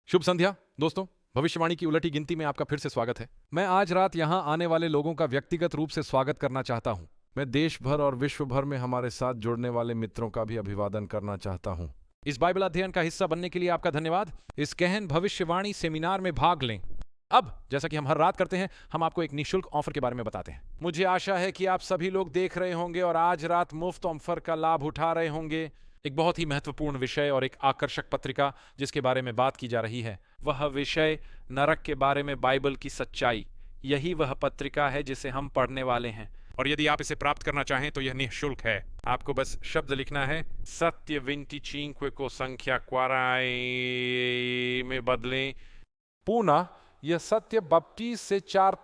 शुभ संध्या दोस्तों, भविष्यवाणी की उलटी गिनती में आपका फिर से स्वागत है। मैं आज रात यहाँ आने वाले लोगों का व्यक्तिगत रूप से स्वागत करना चाहता हूँ। मैं देश भर और विश्व भर में हमारे साथ जुड़ने वाले मित्रों का भी अभिवादन करना चाहता हूँ। इस बाइबल अध्ययन का हिस्सा बनने के लिए आपका धन्यवाद। इस गहन भविष्यवाणी सेमिनार में भाग लें। अब जैसा कि हम हर रात करते हैं, हम आपको एक निःशुल्क ऑफर के बारे में बताते हैं। मुझे आशा है कि आप सभी लोग देख रहे होंगे और आज रात मुफ्त ऑफर का लाभ उठा रहे होंगे। एक बहुत ही महत्वपूर्ण विषय और एक आकर्षक पत्रिका जिसके बारे में बात की जा रही है, वह विषय नरक के बारे में बाइबल की सच्चाई। यही वह पत्रिका है जिसे हम पढ़ने वाले हैं और यदि आप इसे प्राप्त करना चाहें तो यह निःशुल्क है। आपको बस शब्द लिखना है, सत्य 25 को संख्या क्वाराई में बदलें। पुनः यह सत्य बपटीस से 4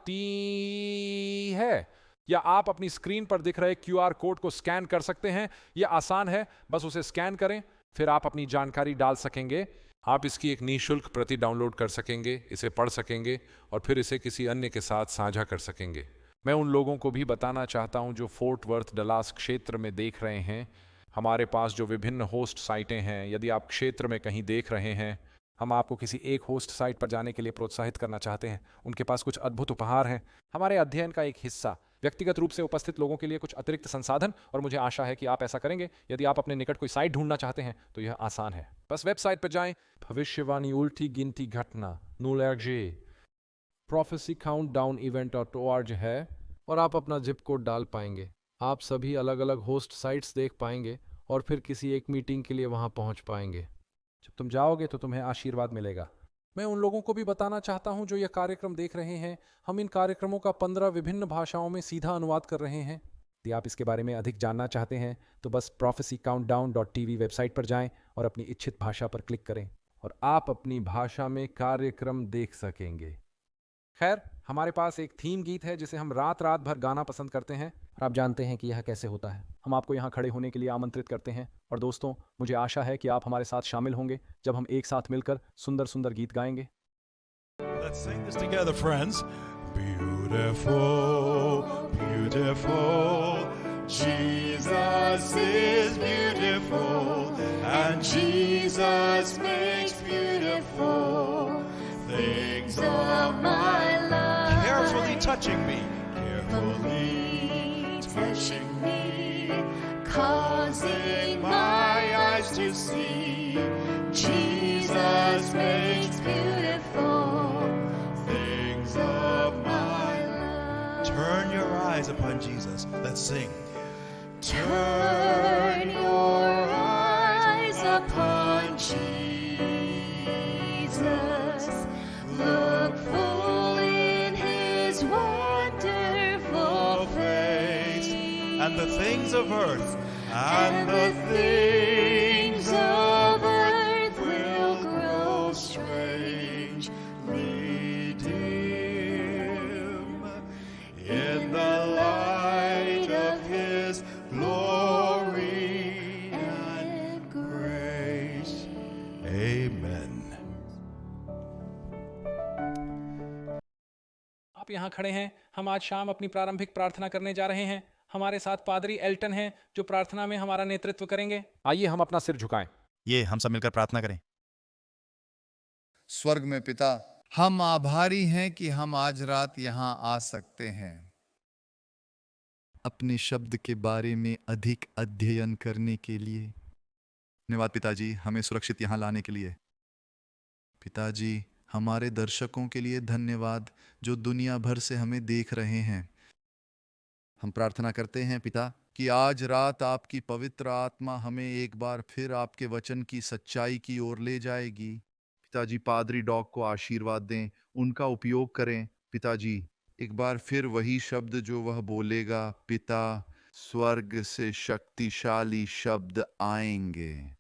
है, या आप अपनी स्क्रीन पर दिख रहे क्यूआर कोड को स्कैन कर सकते हैं। यह आसान है, बस उसे स्कैन करें, फिर आप अपनी जानकारी डाल सकेंगे। आप इसकी एक निःशुल्क प्रति डाउनलोड कर सकेंगे, इसे पढ़ सकेंगे और फिर इसे किसी अन्य के साथ साझा कर सकेंगे। मैं उन लोगों को भी बताना चाहता हूं जो फोर्ट वर्थ डलास क्षेत्र में देख रहे हैं। हमारे पास जो विभिन्न होस्ट साइटें हैं, यदि आप क्षेत्र में कहीं देख रहे हैं, हम आपको किसी एक होस्ट साइट पर जाने के लिए प्रोत्साहित करना चाहते हैं। उनके पास कुछ अद्भुत उपहार हैं। हमारे अध्ययन का एक हिस्सा, व्यक्तिगत रूप से उपस्थित लोगों के लिए कुछ अतिरिक्त संसाधन, और मुझे आशा है कि आप ऐसा करेंगे। यदि आप अपने निकट कोई साइट ढूंढना चाहते हैं तो यह आसान है, बस वेबसाइट पर जाएं, भविष्यवाणी उल्टी गिनती घटना नूलर्जे प्रोफेसी काउंटडाउन event.org है और आप अपना जिप कोड डाल पाएंगे। आप सभी अलग अलग होस्ट साइट्स देख पाएंगे और फिर किसी एक मीटिंग के लिए वहां पहुंच पाएंगे। जब तुम जाओगे तो तुम्हें आशीर्वाद मिलेगा। मैं उन लोगों को भी बताना चाहता हूं जो यह कार्यक्रम देख रहे हैं, हम इन कार्यक्रमों का 15 विभिन्न भाषाओं में सीधा अनुवाद कर रहे हैं। यदि आप इसके बारे में अधिक जानना चाहते हैं तो बस prophecycountdown.tv वेबसाइट पर जाएं और अपनी इच्छित भाषा पर क्लिक करें और आप अपनी भाषा में कार्यक्रम देख सकेंगे। खैर, हमारे पास एक थीम गीत है जिसे हम रात रात भर गाना पसंद करते हैं और आप जानते हैं कि यह कैसे होता है। हम आपको यहाँ खड़े होने के लिए आमंत्रित करते हैं और दोस्तों, मुझे आशा है कि आप हमारे साथ शामिल होंगे जब हम एक साथ मिलकर सुंदर सुंदर गीत गाएंगे। Let's sing this together, friends. Beautiful, beautiful. Jesus is beautiful, and Jesus makes beautiful things of my life. Carefully touching me, carefully touching me, causing my eyes to see. Jesus makes beautiful things of my life. Turn your eyes upon Jesus. Let's sing. Turn your eyes upon Jesus. Look full in his wonderful face. And the things of earth and the things of earth will grow strangely dim in the light of his glory and grace. Amen. आप यहाँ खड़े हैं। हम आज शाम अपनी प्रारंभिक प्रार्थना करने जा रहे हैं। हमारे साथ पादरी एल्टन हैं जो प्रार्थना में हमारा नेतृत्व करेंगे। आइए हम अपना सिर झुकाएं। ये हम सब मिलकर प्रार्थना करें। स्वर्ग में पिता, हम आभारी हैं कि हम आज रात यहाँ आ सकते हैं अपने शब्द के बारे में अधिक अध्ययन करने के लिए। धन्यवाद पिताजी, हमें सुरक्षित यहाँ लाने के लिए। पिताजी, हमारे दर्शकों के लिए धन्यवाद जो दुनिया भर से हमें देख रहे हैं। हम प्रार्थना करते हैं पिता कि आज रात आपकी पवित्र आत्मा हमें एक बार फिर आपके वचन की सच्चाई की ओर ले जाएगी। पिताजी, पादरी डॉग को आशीर्वाद दें, उनका उपयोग करें। पिताजी, एक बार फिर वही शब्द जो वह बोलेगा, पिता, स्वर्ग से शक्तिशाली शब्द आएंगे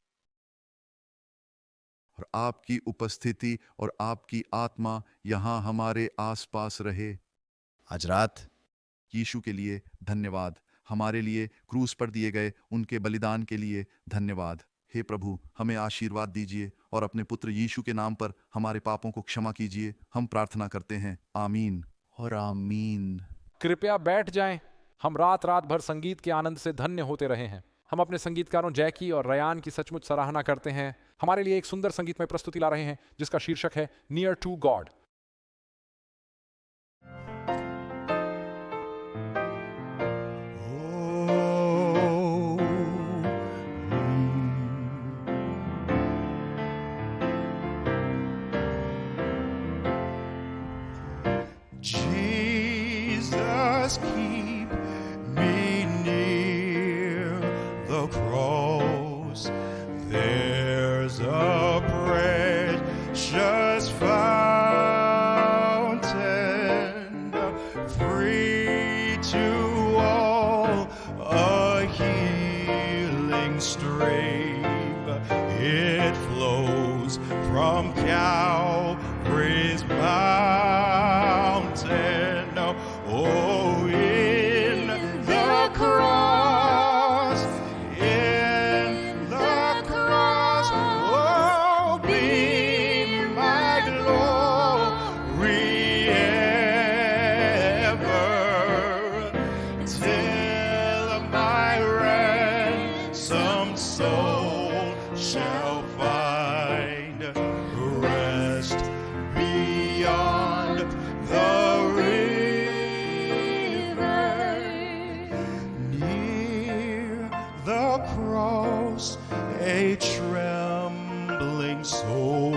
और आपकी उपस्थिति और आपकी आत्मा यहाँ हमारे आसपास रहे। आज रात यीशु के लिए धन्यवाद, हमारे लिए क्रूस पर दिए गए उनके बलिदान के लिए धन्यवाद। हे प्रभु, हमें आशीर्वाद दीजिए और अपने पुत्र यीशु के नाम पर हमारे पापों को क्षमा कीजिए। हम प्रार्थना करते हैं, आमीन और आमीन। कृपया बैठ जाएं। हम रात रात भर संगीत के आनंद से धन्य होते रहे हैं। हम अपने संगीतकारों जैकी और रयान की सचमुच सराहना करते हैं। हमारे लिए एक सुंदर संगीतमय प्रस्तुति ला रहे हैं जिसका शीर्षक है near to God. Oh, Jesus, keep me near the cross. There's a precious fountain, free to all, a healing stream. It flows from Calvary's mountain. Oh, in the cross, in the cross, oh, be my glory ever, till my ransomed soul shall find rest beyond the river. Near the cross, a trembling soul,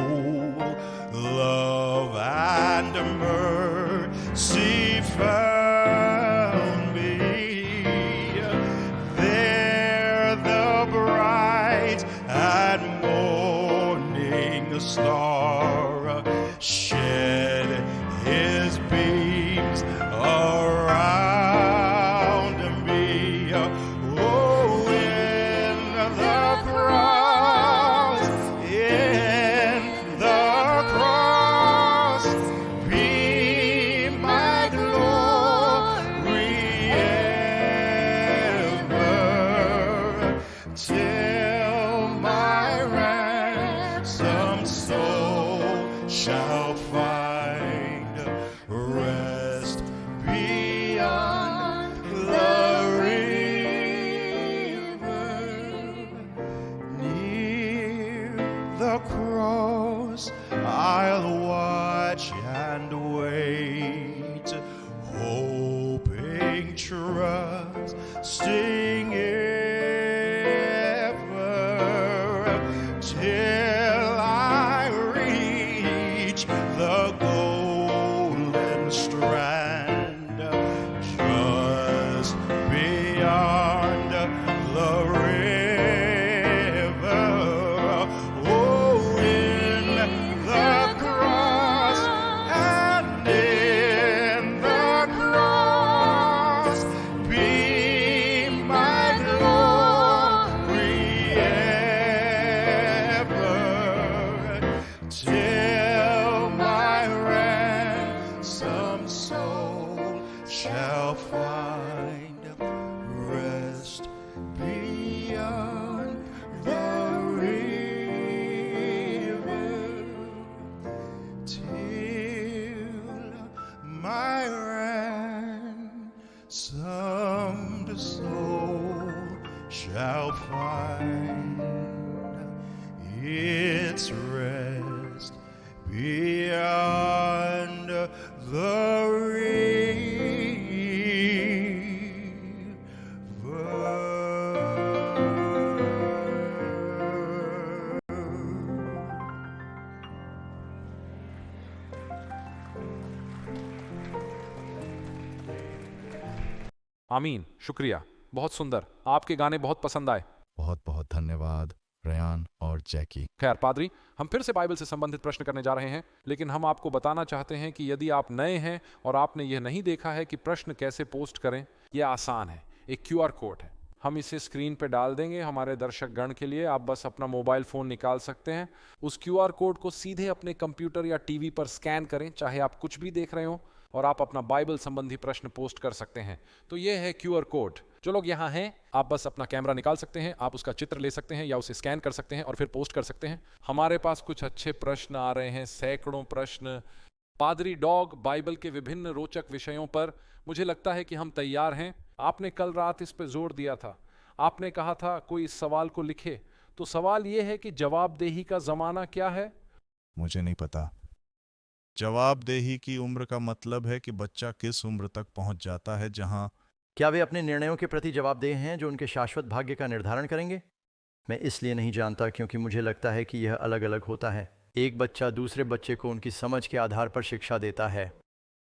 love and mercy found me. There the bright and morning star shed his beams around me. Oh, in the cross, in the cross, be my glory ever, till my ransomed soul shall find rest beyond the river. Near the cross, I'll watch and wait, hoping, trusting ever, till I reach the golden strand, just beyond the river. Oh, in the cross, and in the cross, be my glory ever, till my ransomed soul shall find rest beyond the river, till my ransomed soul shall find its rest beyond the river. आमीन। शुक्रिया, बहुत सुंदर। आपके गाने बहुत पसंद आए। बहुत बहुत धन्यवाद रयान और जैकी। खैर पादरी, हम फिर से बाइबल से संबंधित प्रश्न करने जा रहे हैं, लेकिन हम आपको बताना चाहते हैं कि यदि आप नए हैं और आपने यह नहीं देखा है कि प्रश्न कैसे पोस्ट करें, यह आसान है। एक QR कोड है, हम इसे स्क्रीन पे डाल देंगे हमारे दर्शक गण के लिए। आप बस अपना मोबाइल फ़ोन निकाल सकते हैं, उस QR कोड को सीधे अपने कंप्यूटर या टीवी पर स्कैन करें, चाहे आप कुछ भी देख रहे हो, और आप अपना बाइबल संबंधी प्रश्न पोस्ट कर सकते हैं। तो यह है QR कोड। जो लोग यहाँ हैं, आप बस अपना कैमरा निकाल सकते हैं, आप उसका चित्र ले सकते हैं या उसे स्कैन कर सकते हैं और फिर पोस्ट कर सकते हैं। हमारे पास कुछ अच्छे प्रश्न आ रहे हैं, सैकड़ों प्रश्न। पादरी डॉग, बाइबल के विभिन्न रोचक विषयों पर मुझे लगता है कि हम तैयार हैं। आपने कल रात इस पर जोर दिया था, आपने कहा था कोई इस सवाल को लिखे, तो सवाल यह है कि जवाबदेही का जमाना क्या है? मुझे नहीं पता। जवाबदेही की उम्र का मतलब है कि बच्चा किस उम्र तक पहुंच जाता है जहां क्या वे अपने निर्णयों के प्रति जवाबदेह हैं जो उनके शाश्वत भाग्य का निर्धारण करेंगे? मैं इसलिए नहीं जानता क्योंकि मुझे लगता है कि यह अलग अलग होता है। एक बच्चा दूसरे बच्चे को उनकी समझ के आधार पर शिक्षा देता है।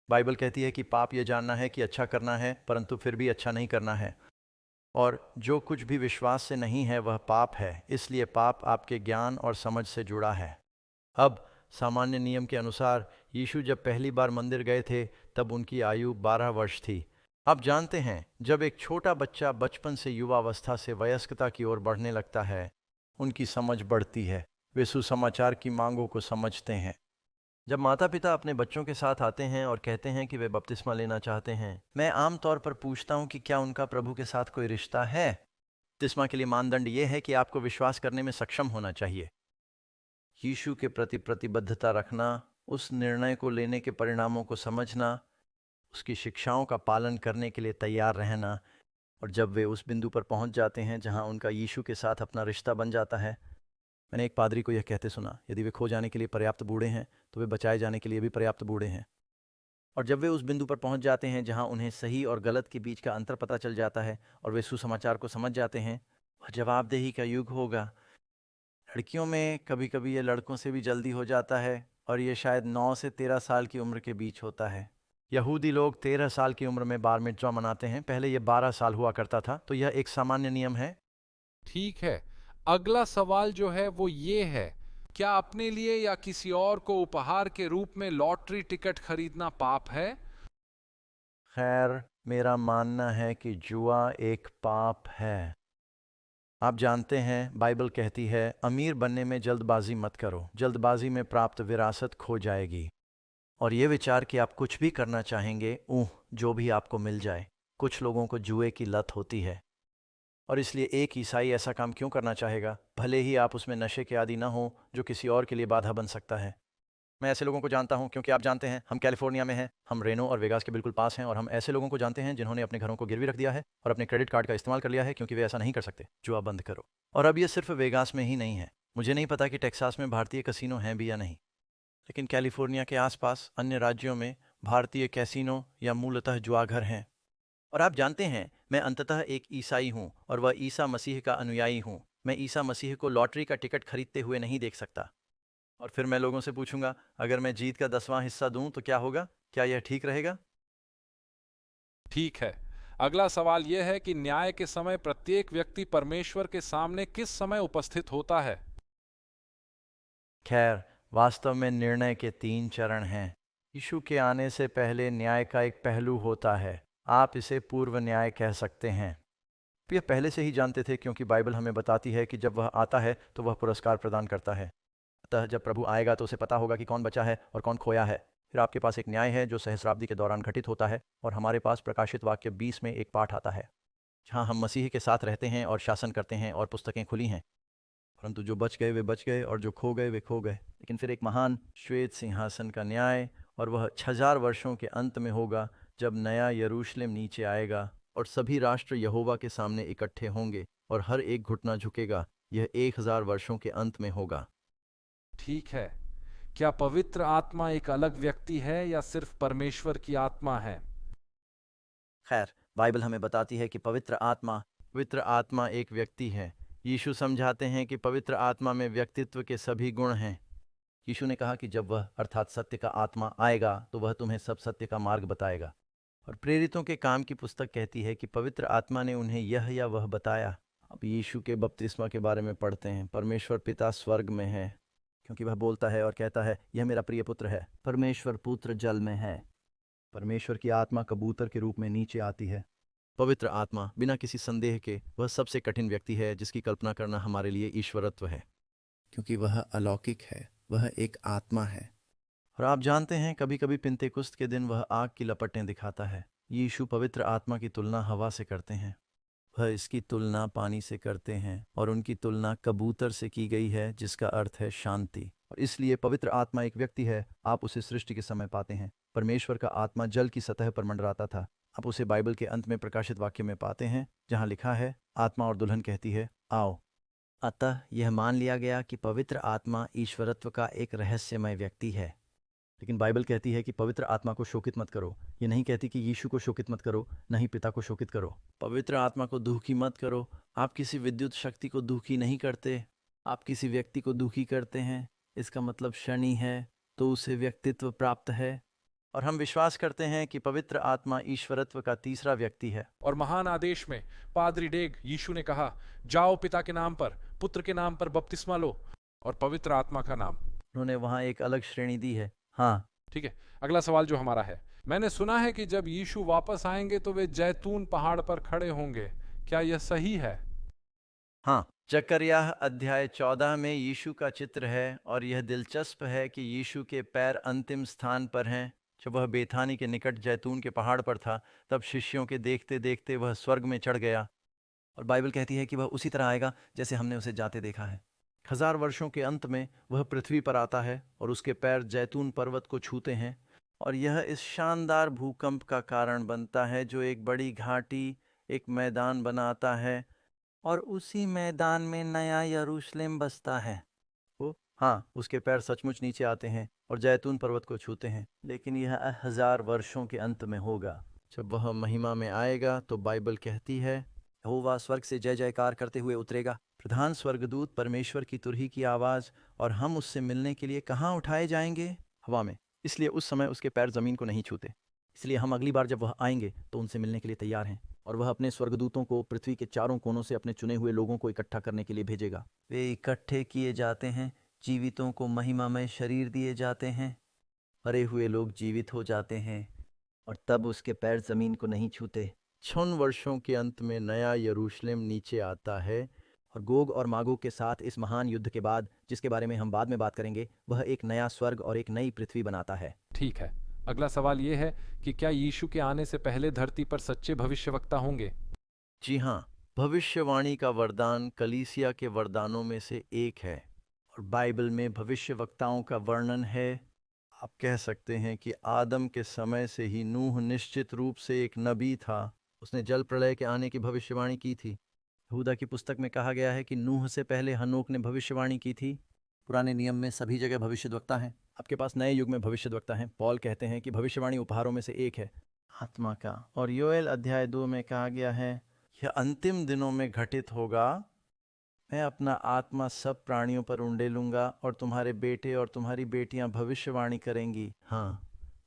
बाइबल कहती है कि पाप यह जानना है कि अच्छा करना है परंतु फिर भी अच्छा नहीं करना है, और जो कुछ भी विश्वास से नहीं है वह पाप है। इसलिए पाप आपके ज्ञान और समझ से जुड़ा है। अब सामान्य नियम के अनुसार यीशु जब पहली बार मंदिर गए थे तब उनकी आयु 12 वर्ष थी। आप जानते हैं, जब एक छोटा बच्चा बचपन से युवावस्था से वयस्कता की ओर बढ़ने लगता है, उनकी समझ बढ़ती है, वे सुसमाचार की मांगों को समझते हैं। जब माता पिता अपने बच्चों के साथ आते हैं और कहते हैं कि वे बपतिस्मा लेना चाहते हैं, मैं आमतौर पर पूछता हूं कि क्या उनका प्रभु के साथ कोई रिश्ता है। बपतिस्मा के लिए मानदंड यह है कि आपको विश्वास करने में सक्षम होना चाहिए। यीशु के प्रति प्रतिबद्धता रखना, उस निर्णय को लेने के परिणामों को समझना, उसकी शिक्षाओं का पालन करने के लिए तैयार रहना, और जब वे उस बिंदु पर पहुंच जाते हैं जहां उनका यीशु के साथ अपना रिश्ता बन जाता है। मैंने एक पादरी को यह कहते सुना, यदि वे खो जाने के लिए पर्याप्त बूढ़े हैं तो वे बचाए जाने के लिए भी पर्याप्त बूढ़े हैं। और जब वे उस बिंदु पर पहुंच जाते हैं जहां उन्हें सही और गलत के बीच का अंतर पता चल जाता है और वे सुसमाचार को समझ जाते हैं, वह जवाबदेही का युग होगा। लड़कियों में कभी कभी ये लड़कों से भी जल्दी हो जाता है, और ये शायद 9 से 13 साल की उम्र के बीच होता है। यहूदी लोग 13 साल की उम्र में बार मित्वा मनाते हैं। पहले ये 12 साल हुआ करता था, तो यह एक सामान्य नियम है। ठीक है, अगला सवाल जो है वो ये है, क्या अपने लिए या किसी और को उपहार के रूप में लॉटरी टिकट खरीदना पाप है? खैर, मेरा मानना है कि जुआ एक पाप है। आप जानते हैं, बाइबल कहती है, अमीर बनने में जल्दबाजी मत करो, जल्दबाजी में प्राप्त विरासत खो जाएगी। और ये विचार कि आप कुछ भी करना चाहेंगे, जो भी आपको मिल जाए। कुछ लोगों को जुए की लत होती है, और इसलिए एक ईसाई ऐसा काम क्यों करना चाहेगा, भले ही आप उसमें नशे के आदी ना हो, जो किसी और के लिए बाधा बन सकता है। मैं ऐसे लोगों को जानता हूं, क्योंकि आप जानते हैं, हम कैलिफोर्निया में हैं, हम रेनो और वेगास के बिल्कुल पास हैं, और हम ऐसे लोगों को जानते हैं जिन्होंने अपने घरों को गिरवी रख दिया है और अपने क्रेडिट कार्ड का इस्तेमाल कर लिया है, क्योंकि वे ऐसा नहीं कर सकते। जुआ बंद करो। और अब ये सिर्फ वेगास में ही नहीं है। मुझे नहीं पता कि टेक्सास में भारतीय कैसीनो हैं भी या नहीं, लेकिन कैलिफोर्निया के आसपास अन्य राज्यों में भारतीय कैसीनो या मूलतः जुआघर हैं। और आप जानते हैं, मैं अंततः एक ईसाई हूँ और वह ईसा मसीह का अनुयायी हूँ। मैं ईसा मसीह को लॉटरी का टिकट खरीदते हुए नहीं देख सकता। और फिर मैं लोगों से पूछूंगा, अगर मैं जीत का 10वां हिस्सा दूं तो क्या होगा? क्या यह ठीक रहेगा? ठीक है, अगला सवाल यह है कि न्याय के समय प्रत्येक व्यक्ति परमेश्वर के सामने किस समय उपस्थित होता है? खैर, वास्तव में निर्णय के 3 चरण हैं। यीशु के आने से पहले न्याय का एक पहलू होता है। आप इसे पूर्व न्याय कह सकते हैं। यह पहले से ही जानते थे, क्योंकि बाइबल हमें बताती है कि जब वह आता है तो वह पुरस्कार प्रदान करता है। अतः जब प्रभु आएगा तो उसे पता होगा कि कौन बचा है और कौन खोया है। फिर आपके पास एक न्याय है जो सहस्राब्दी के दौरान घटित होता है, और हमारे पास प्रकाशित वाक्य 20 में एक पाठ आता है जहाँ हम मसीह के साथ रहते हैं और शासन करते हैं, और पुस्तकें खुली हैं। परंतु जो बच गए वे बच गए, और जो खो गए वे खो गए। लेकिन फिर एक महान श्वेत सिंहासन का न्याय, और वह 6000 वर्षों के अंत में होगा, जब नया यरूशलेम नीचे आएगा और सभी राष्ट्र यहोवा के सामने इकट्ठे होंगे और हर एक घुटना झुकेगा। यह 1000 वर्षों के अंत में होगा। ठीक है, क्या पवित्र आत्मा एक अलग व्यक्ति है या सिर्फ परमेश्वर की आत्मा है? खैर, बाइबल हमें बताती है कि पवित्र आत्मा एक व्यक्ति है। यीशु समझाते हैं कि पवित्र आत्मा में व्यक्तित्व के सभी गुण हैं। यीशु ने कहा कि जब वह, अर्थात सत्य का आत्मा, आएगा तो वह तुम्हें सब सत्य का मार्ग बताएगा। और प्रेरितों के काम की पुस्तक कहती है कि पवित्र आत्मा ने उन्हें यह या वह बताया। अब यीशु के बपतिस्मा के बारे में पढ़ते हैं। परमेश्वर पिता स्वर्ग में है, क्योंकि वह बोलता है और कहता है, यह मेरा प्रिय पुत्र है। परमेश्वर पुत्र जल में है। परमेश्वर की आत्मा कबूतर के रूप में नीचे आती है। पवित्र आत्मा, बिना किसी संदेह के, वह सबसे कठिन व्यक्ति है जिसकी कल्पना करना हमारे लिए ईश्वरत्व है, क्योंकि वह अलौकिक है, वह एक आत्मा है। और आप जानते हैं, कभी कभी पिंतेकुस्त के दिन वह आग की लपटें दिखाता है। यीशु पवित्र आत्मा की तुलना हवा से करते हैं, वह इसकी तुलना पानी से करते हैं, और उनकी तुलना कबूतर से की गई है, जिसका अर्थ है शांति। और इसलिए पवित्र आत्मा एक व्यक्ति है। आप उसे सृष्टि के समय पाते हैं। परमेश्वर का आत्मा जल की सतह पर मंडराता था। आप उसे बाइबल के अंत में प्रकाशित वाक्य में पाते हैं, जहां लिखा है, आत्मा और दुल्हन कहती है, आओ। अतः यह मान लिया गया कि पवित्र आत्मा ईश्वरत्व का एक रहस्यमय व्यक्ति है। लेकिन बाइबल कहती है कि पवित्र आत्मा को शोकित मत करो। ये नहीं कहती कि यीशु को शोकित मत करो, न ही पिता को शोकित करो। पवित्र आत्मा को दुखी मत करो। आप किसी विद्युत शक्ति को दुखी नहीं करते। आप किसी व्यक्ति को दुखी करते हैं, इसका मतलब शनि है, तो उसे व्यक्तित्व प्राप्त है। और हम विश्वास करते हैं कि पवित्र आत्मा ईश्वरत्व का तीसरा व्यक्ति है। और महान आदेश में पादरी डेग यीशु ने कहा, जाओ पिता के नाम पर, पुत्र के नाम पर बपतिस्मा लो और पवित्र आत्मा का नाम। उन्होंने वहाँ एक अलग श्रेणी दी है। हाँ, ठीक है, अगला सवाल जो हमारा है, मैंने सुना है कि जब यीशु वापस आएंगे तो वे जैतून पहाड़ पर खड़े होंगे, क्या यह सही है? हाँ। जकरिया अध्याय 14 में यीशु का चित्र है और यह दिलचस्प है कि यीशु के पैर अंतिम स्थान पर हैं। जब वह बेथानी के निकट जैतून के पहाड़ पर था, तब शिष्यों के देखते देखते वह स्वर्ग में चढ़ गया। और बाइबल कहती है कि वह उसी तरह आएगा जैसे हमने उसे जाते देखा है। 1000 वर्षों के अंत में वह पृथ्वी पर आता है और उसके पैर जैतून पर्वत को छूते हैं, और यह इस शानदार भूकंप का कारण बनता है जो एक बड़ी घाटी, एक मैदान बनाता है, और उसी मैदान में नया यरूशलेम बसता है। हाँ, उसके पैर सचमुच नीचे आते हैं और जैतून पर्वत को छूते हैं। लेकिन यह 1000 वर्षों के अंत में होगा, जब वह महिमा में आएगा। तो बाइबल कहती है, यहोवा स्वर्ग से जय जयकार करते हुए उतरेगा, प्रधान स्वर्गदूत परमेश्वर की तुरही की आवाज़, और हम उससे मिलने के लिए कहाँ उठाए जाएंगे? हवा में। इसलिए उस समय उसके पैर ज़मीन को नहीं छूते। इसलिए हम अगली बार जब वह आएंगे तो उनसे मिलने के लिए तैयार हैं, और वह अपने स्वर्गदूतों को पृथ्वी के चारों कोनों से अपने चुने हुए लोगों को इकट्ठा करने के लिए भेजेगा। वे इकट्ठे किए जाते हैं, जीवितों को महिमामय शरीर दिए जाते हैं, मरे हुए लोग जीवित हो जाते हैं, और तब उसके पैर जमीन को नहीं छूते। 6 वर्षों के अंत में नया यरूशलेम नीचे आता है, और गोग और मागोग के साथ इस महान युद्ध के बाद, जिसके बारे में हम बाद में बात करेंगे, वह एक नया स्वर्ग और एक नई पृथ्वी बनाता है। ठीक है, अगला सवाल यह है कि क्या यीशु के आने से पहले धरती पर सच्चे भविष्यवक्ता होंगे? जी हाँ, भविष्यवाणी का वरदान कलीसिया के वरदानों में से एक है, और बाइबल में भविष्यवक्ताओं का वर्णन है। आप कह सकते हैं कि आदम के समय से ही नूह निश्चित रूप से एक नबी था। उसने जल प्रलय के आने की भविष्यवाणी की थी। यहूदा की पुस्तक में कहा गया है कि नूह से पहले हनोक ने भविष्यवाणी की थी। पुराने नियम में सभी जगह भविष्यद्वक्ता हैं। आपके पास नए युग में भविष्यद्वक्ता हैं। पॉल कहते हैं कि भविष्यवाणी उपहारों में से एक है, आत्मा का। और योएल अध्याय 2 में कहा गया है, यह अंतिम दिनों में घटित होगा, मैं अपना आत्मा सब प्राणियों पर उंडेलूंगा, और तुम्हारे बेटे और तुम्हारी बेटियां भविष्यवाणी करेंगी। हाँ,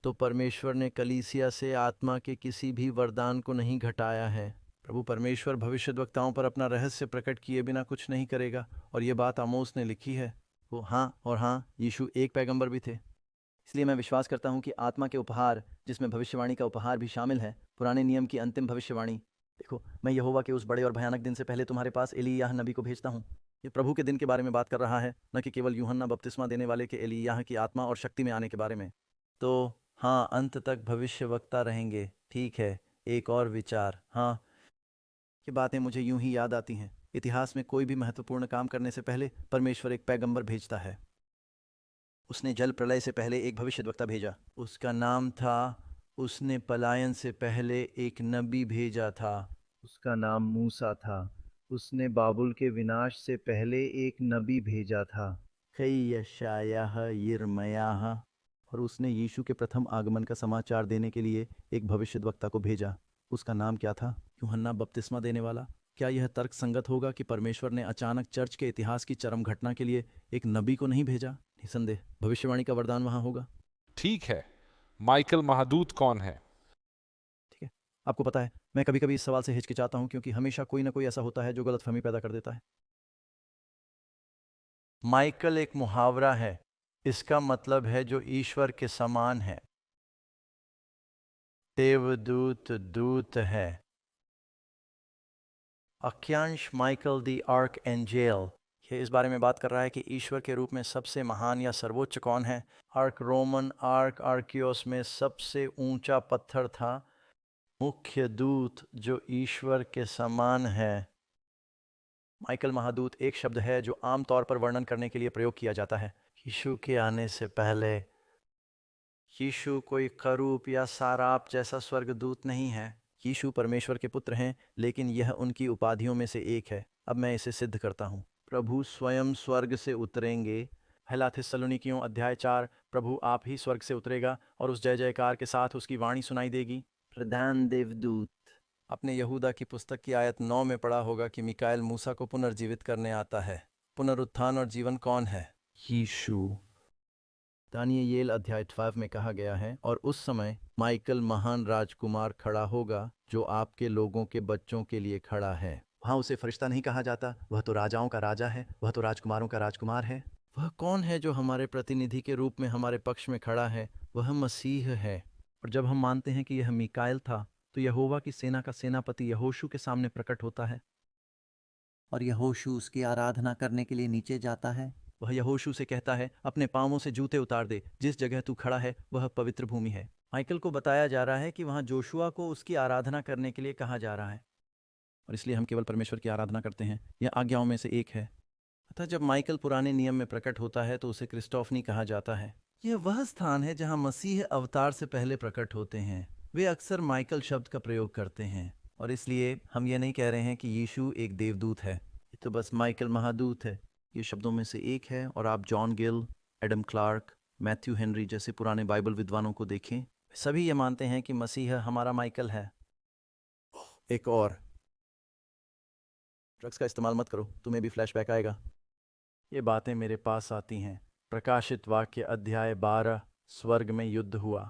तो परमेश्वर ने कलीसिया से आत्मा के किसी भी वरदान को नहीं घटाया है। प्रभु परमेश्वर भविष्यद्वक्ताओं पर अपना रहस्य प्रकट किए बिना कुछ नहीं करेगा, और ये बात आमोस ने लिखी है। वो हाँ, यीशु एक पैगंबर भी थे। इसलिए मैं विश्वास करता हूँ कि आत्मा के उपहार, जिसमें भविष्यवाणी का उपहार भी शामिल है, पुराने नियम की अंतिम भविष्यवाणी। देखो, मैं यहोवा के उस बड़े और भयानक दिन से पहले तुम्हारे पास एलियाह नबी को भेजता हूँ। ये प्रभु के दिन के बारे में बात कर रहा है, न कि केवल यूहन्ना बपतिस्मा देने वाले के एलियाह की आत्मा और शक्ति में आने के बारे में। तो हाँ, अंत तक भविष्यवक्ता रहेंगे। ठीक है, एक और विचार। हाँ, ये बातें मुझे यूं ही याद आती हैं। इतिहास में कोई भी महत्वपूर्ण काम करने से पहले परमेश्वर एक पैगंबर भेजता है। उसने जल प्रलय से पहले एक भविष्यद्वक्ता भेजा, उसका नाम था, उसने पलायन से पहले एक नबी भेजा था, उसका नाम मूसा था। उसने बाबुल के विनाश से पहले एक नबी भेजा था, कई यशायाह, यिर्मयाह। और उसने यीशु के प्रथम आगमन का समाचार देने के लिए एक भविष्यद्वक्ता को भेजा। उसका नाम क्या था? यूहन्ना बपतिस्मा देने वाला। क्या यह तर्क संगत होगा कि परमेश्वर ने अचानक चर्च के इतिहास की चरम घटना के लिए एक नबी को नहीं भेजा? निसंदेह भविष्यवाणी का वरदान वहां होगा। ठीक है, माइकल महादूत कौन है? ठीक है, आपको पता है, मैं कभी कभी इस सवाल से हिचकिचाता हूं, क्योंकि हमेशा कोई ना कोई ऐसा होता है जो गलतफहमी पैदा कर देता है। माइकल एक मुहावरा है। इसका मतलब है जो ईश्वर के समान है। देवदूत दूत है। वाक्यांश माइकल द आर्क एंजेल, ये इस बारे में बात कर रहा है कि ईश्वर के रूप में सबसे महान या सर्वोच्च कौन है। आर्क रोमन आर्क आर्कियोस में सबसे ऊंचा पत्थर था। मुख्य दूत जो ईश्वर के समान है। माइकल महादूत एक शब्द है जो आमतौर पर वर्णन करने के लिए प्रयोग किया जाता है। यीशु के आने से पहले यीशु कोई करूप या साराप जैसा स्वर्गदूत नहीं है। यीशु परमेश्वर के पुत्र हैं, लेकिन यह उनकी उपाधियों में से एक है। अब मैं इसे सिद्ध करता हूँ। प्रभु स्वयं स्वर्ग से उतरेंगे। पहला थिस्सलुनीकियों अध्याय 4। प्रभु आप ही स्वर्ग से उतरेगा और उस जय जयकार के साथ उसकी वाणी सुनाई देगी। प्रधान देवदूत अपने यहूदा की पुस्तक की आयत 9 में पढ़ा होगा कि मिकाएल मूसा को पुनर्जीवित करने आता है। पुनरुत्थान और जीवन कौन है? यीशु। दानियेल अध्याय 12 में कहा गया है, और उस समय माइकल महान राजकुमार खड़ा होगा जो आपके लोगों के बच्चों के लिए खड़ा है। वहाँ उसे फरिश्ता नहीं कहा जाता, वह तो राजाओं का राजा है, वह तो राजकुमारों का राजकुमार है। वह कौन है जो हमारे प्रतिनिधि के रूप में हमारे पक्ष में खड़ा है? वह मसीह है। और जब हम मानते हैं कि यह मिकाएल था, तो यहोवा की सेना का सेनापति यहोशू के सामने प्रकट होता है, और यहोशू उसकी आराधना करने के लिए नीचे जाता है। वह यहोशू से कहता है, अपने पांवों से जूते उतार दे, जिस जगह तू खड़ा है वह पवित्र भूमि है। माइकल को बताया जा रहा है कि वहां जोशुआ को उसकी आराधना करने के लिए कहा जा रहा है, और इसलिए हम केवल परमेश्वर की आराधना करते हैं। यह आज्ञाओं में से एक है। अतः जब माइकल पुराने नियम में प्रकट होता है तो उसे क्रिस्टोफनी कहा जाता है। यह वह स्थान है जहां मसीह अवतार से पहले प्रकट होते हैं। वे अक्सर माइकल शब्द का प्रयोग करते हैं, और इसलिए हम ये नहीं कह रहे हैं कि यीशु एक देवदूत है। ये तो बस माइकल महादूत है। ये शब्दों में से एक है, और आप John Gill, Adam Clarke, Matthew Henry जैसे पुराने बाइबल विद्वानों को देखें, सभी ये मानते हैं कि मसीह हमारा माइकल है। एक और, ड्रग्स का इस्तेमाल मत करो, तुम्हें भी फ्लैशबैक आएगा। ये बातें मेरे पास आती हैं। प्रकाशित वाक्य अध्याय 12। स्वर्ग में युद्ध हुआ।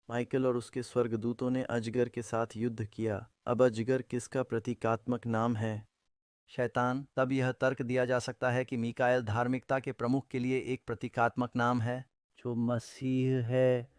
माइकल और उसके स्वर्गदूतों ने अजगर के साथ युद्ध किया। अब अजगर किसका प्रतीकात्मक नाम है? शैतान। तब यह तर्क दिया जा सकता है कि मिकाएल धार्मिकता के प्रमुख के लिए एक प्रतीकात्मक नाम है, जो मसीह है।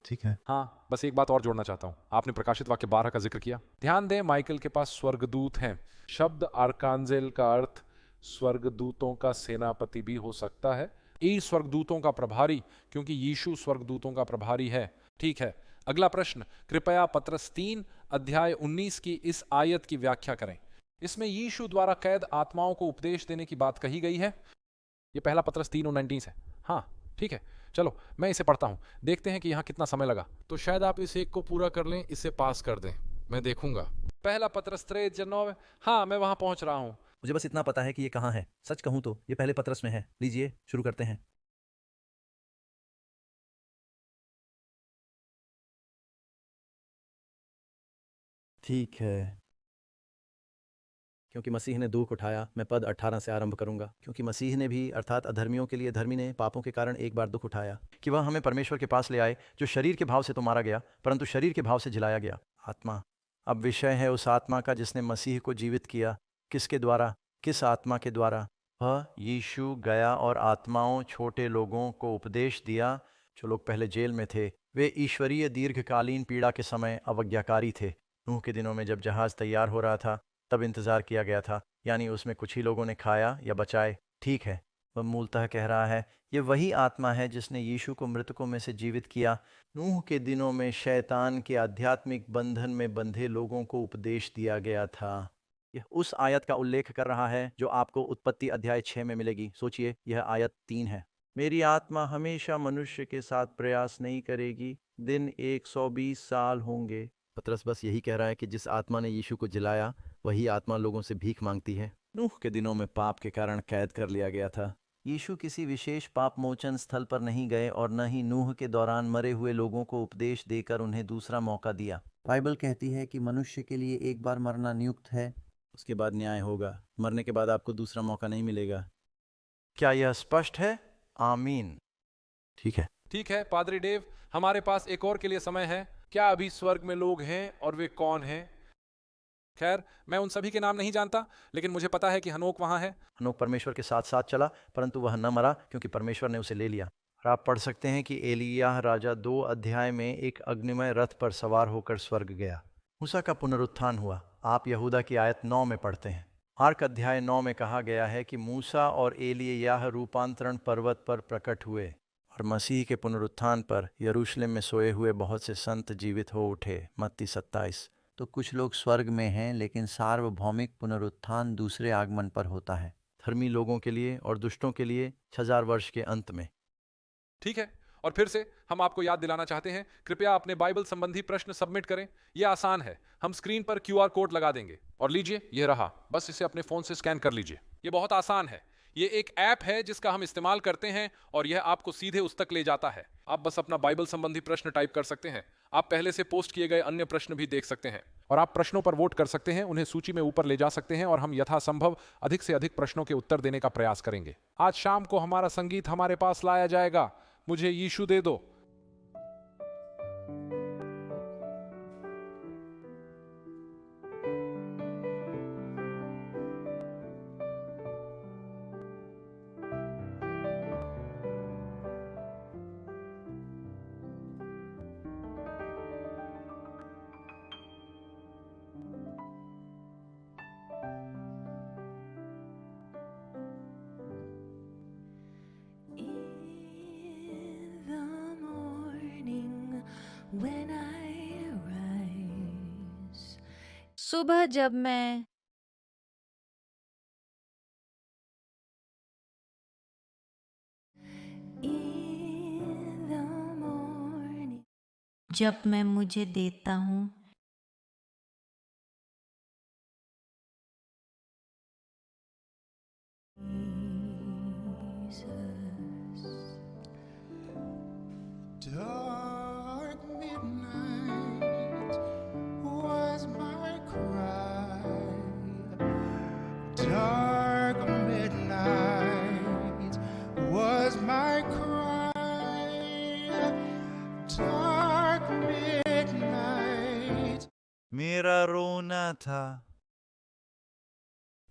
ठीक है। हाँ, बस एक बात और जोड़ना चाहता हूँ। आपने प्रकाशित वाक्य 12 का जिक्र किया। ध्यान दें, माइकल के पास स्वर्गदूत हैं। शब्द आर्कांजेल का अर्थ स्वर्गदूतों का सेनापति भी हो सकता है। ई स्वर्गदूतों का प्रभारी, क्योंकि यीशु स्वर्गदूतों का प्रभारी है। ठीक है, अगला प्रश्न, कृपया पत्रस 3 अध्याय 19 की इस आयत की व्याख्या करें। इसमें यीशु द्वारा कैद आत्माओं को उपदेश देने की बात कही गई है। ये पहला पत्रस 3:19 है। हाँ, ठीक है, चलो मैं इसे पढ़ता हूँ, देखते हैं कि यहाँ कितना समय लगा। तो शायद आप इस एक को पूरा कर लें, इसे पास कर दें, मैं देखूंगा। पहला पत्रस 3:9। हाँ, मैं वहां पहुंच रहा हूँ। मुझे बस इतना पता है कि ये कहाँ है। सच कहूँ तो ये पहले पत्रस में है। लीजिए, शुरू करते हैं। ठीक है। क्योंकि मसीह ने दुख उठाया, मैं पद 18 से आरंभ करूंगा। क्योंकि मसीह ने भी, अर्थात अधर्मियों के लिए धर्मी ने, पापों के कारण एक बार दुख उठाया, कि वह हमें परमेश्वर के पास ले आए, जो शरीर के भाव से तो मारा गया, परंतु शरीर के भाव से जिलाया गया। आत्मा। अब विषय है उस आत्मा का जिसने मसीह को जीवित किया। किसके द्वारा? किस आत्मा के द्वारा? वह यीशु गया और आत्माओं, छोटे लोगों को उपदेश दिया, जो लोग पहले जेल में थे। वे ईश्वरीय दीर्घकालीन पीड़ा के समय अवज्ञाकारी थे। नूह के दिनों में जब जहाज तैयार हो रहा था, तब इंतजार किया गया था, यानी उसमें कुछ ही लोगों ने खाया या बचाए। ठीक है, वह मूलतः कह रहा है, ये वही आत्मा है जिसने यीशु को मृतकों में से जीवित किया। नूह के दिनों में शैतान के आध्यात्मिक बंधन में बंधे लोगों को उपदेश दिया गया था। यह उस आयत का उल्लेख कर रहा है जो आपको उत्पत्ति अध्याय 6 में मिलेगी। सोचिए, यह आयत 3 है। मेरी आत्मा हमेशा मनुष्य के साथ प्रयास नहीं करेगी, दिन 120 साल होंगे। पतरस बस यही कह रहा है कि जिस आत्मा ने यीशु को जिलाया, वही आत्मा लोगों से भीख मांगती है। नूह के दिनों में पाप के कारण कैद कर लिया गया था। यीशु किसी विशेष पाप मोचन स्थल पर नहीं गए, और न ही नूह के दौरान मरे हुए लोगों को उपदेश देकर उन्हें दूसरा मौका दिया। बाइबल कहती है कि मनुष्य के लिए एक बार मरना नियुक्त है, उसके बाद न्याय होगा। मरने के बाद आपको दूसरा मौका नहीं मिलेगा। क्या यह स्पष्ट है? आमीन। ठीक है। ठीक है पादरी डेव, हमारे पास एक और के लिए समय है। क्या अभी स्वर्ग में लोग हैं, और वे कौन हैं? खैर, मैं उन सभी के नाम नहीं जानता, लेकिन मुझे पता है कि हनोक वहां है। हनोक परमेश्वर के साथ साथ चला, परंतु वह न मरा, क्योंकि परमेश्वर ने उसे ले लिया। और आप पढ़ सकते हैं कि एलियाह राजा 2 अध्याय में एक अग्निमय रथ पर सवार होकर स्वर्ग गया। मूसा का पुनरुत्थान हुआ। आप यहूदा की आयत 9 में पढ़ते हैं। मार्क अध्याय 9 में कहा गया है कि मूसा और एलियाह रूपांतरण पर्वत पर प्रकट हुए, और मसीह के पुनरुत्थान पर यरूशलेम में सोए हुए बहुत से संत जीवित हो उठे। मत्ती 27। तो कुछ लोग स्वर्ग में हैं, लेकिन सार्वभौमिक पुनरुत्थान दूसरे आगमन पर होता है, धर्मी लोगों के लिए और दुष्टों के लिए 6000 वर्ष के अंत में। ठीक है, और फिर से हम आपको याद दिलाना चाहते हैं, कृपया अपने बाइबल संबंधी प्रश्न सबमिट करें। यह आसान है, हम स्क्रीन पर QR कोड लगा देंगे। और लीजिए, यह रहा, बस इसे अपने फोन से स्कैन कर लीजिए। ये बहुत आसान है। ये एक ऐप है जिसका हम इस्तेमाल करते हैं और यह आपको सीधे उस तक ले जाता है। आप बस अपना बाइबल संबंधी प्रश्न टाइप कर सकते हैं। आप पहले से पोस्ट किए गए अन्य प्रश्न भी देख सकते हैं और आप प्रश्नों पर वोट कर सकते हैं, उन्हें सूची में ऊपर ले जा सकते हैं और हम यथासंभव अधिक से अधिक प्रश्नों के उत्तर देने का प्रयास करेंगे। आज शाम को हमारा संगीत हमारे पास लाया जाएगा। मुझे यीशु दे दो। In the morning when I rise. सुबह जब मैं In the morning जब मैं मुझे देता हूँ Dark midnight was my cry. Dark midnight was my cry. Dark midnight. मेरा रोना था,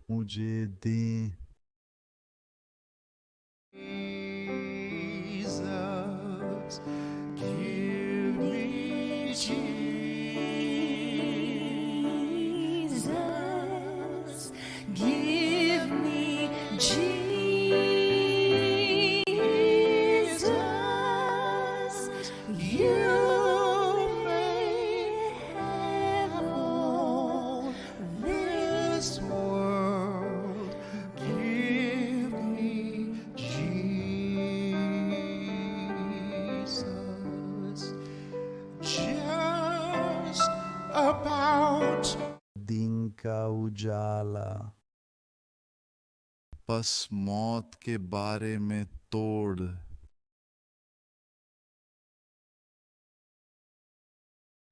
मुझे दे। Jesus, give me Jesus, give me Jesus. You may have all this world. Give me Jesus. Just about. दिन का उजाला बस मौत के बारे में तोड़।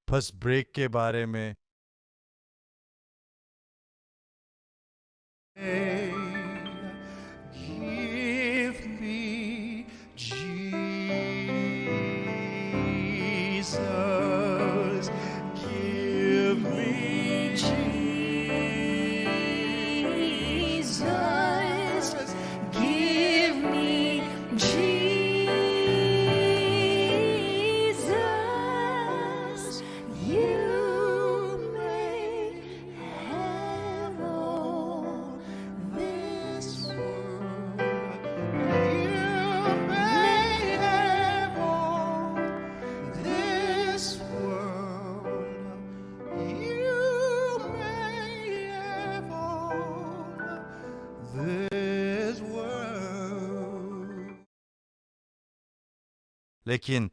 बस ब्रेक के बारे में Give me Jesus. Give me Jesus, give me Jesus. You may have all this world. You may have all this world. You may have all this world. लेकिन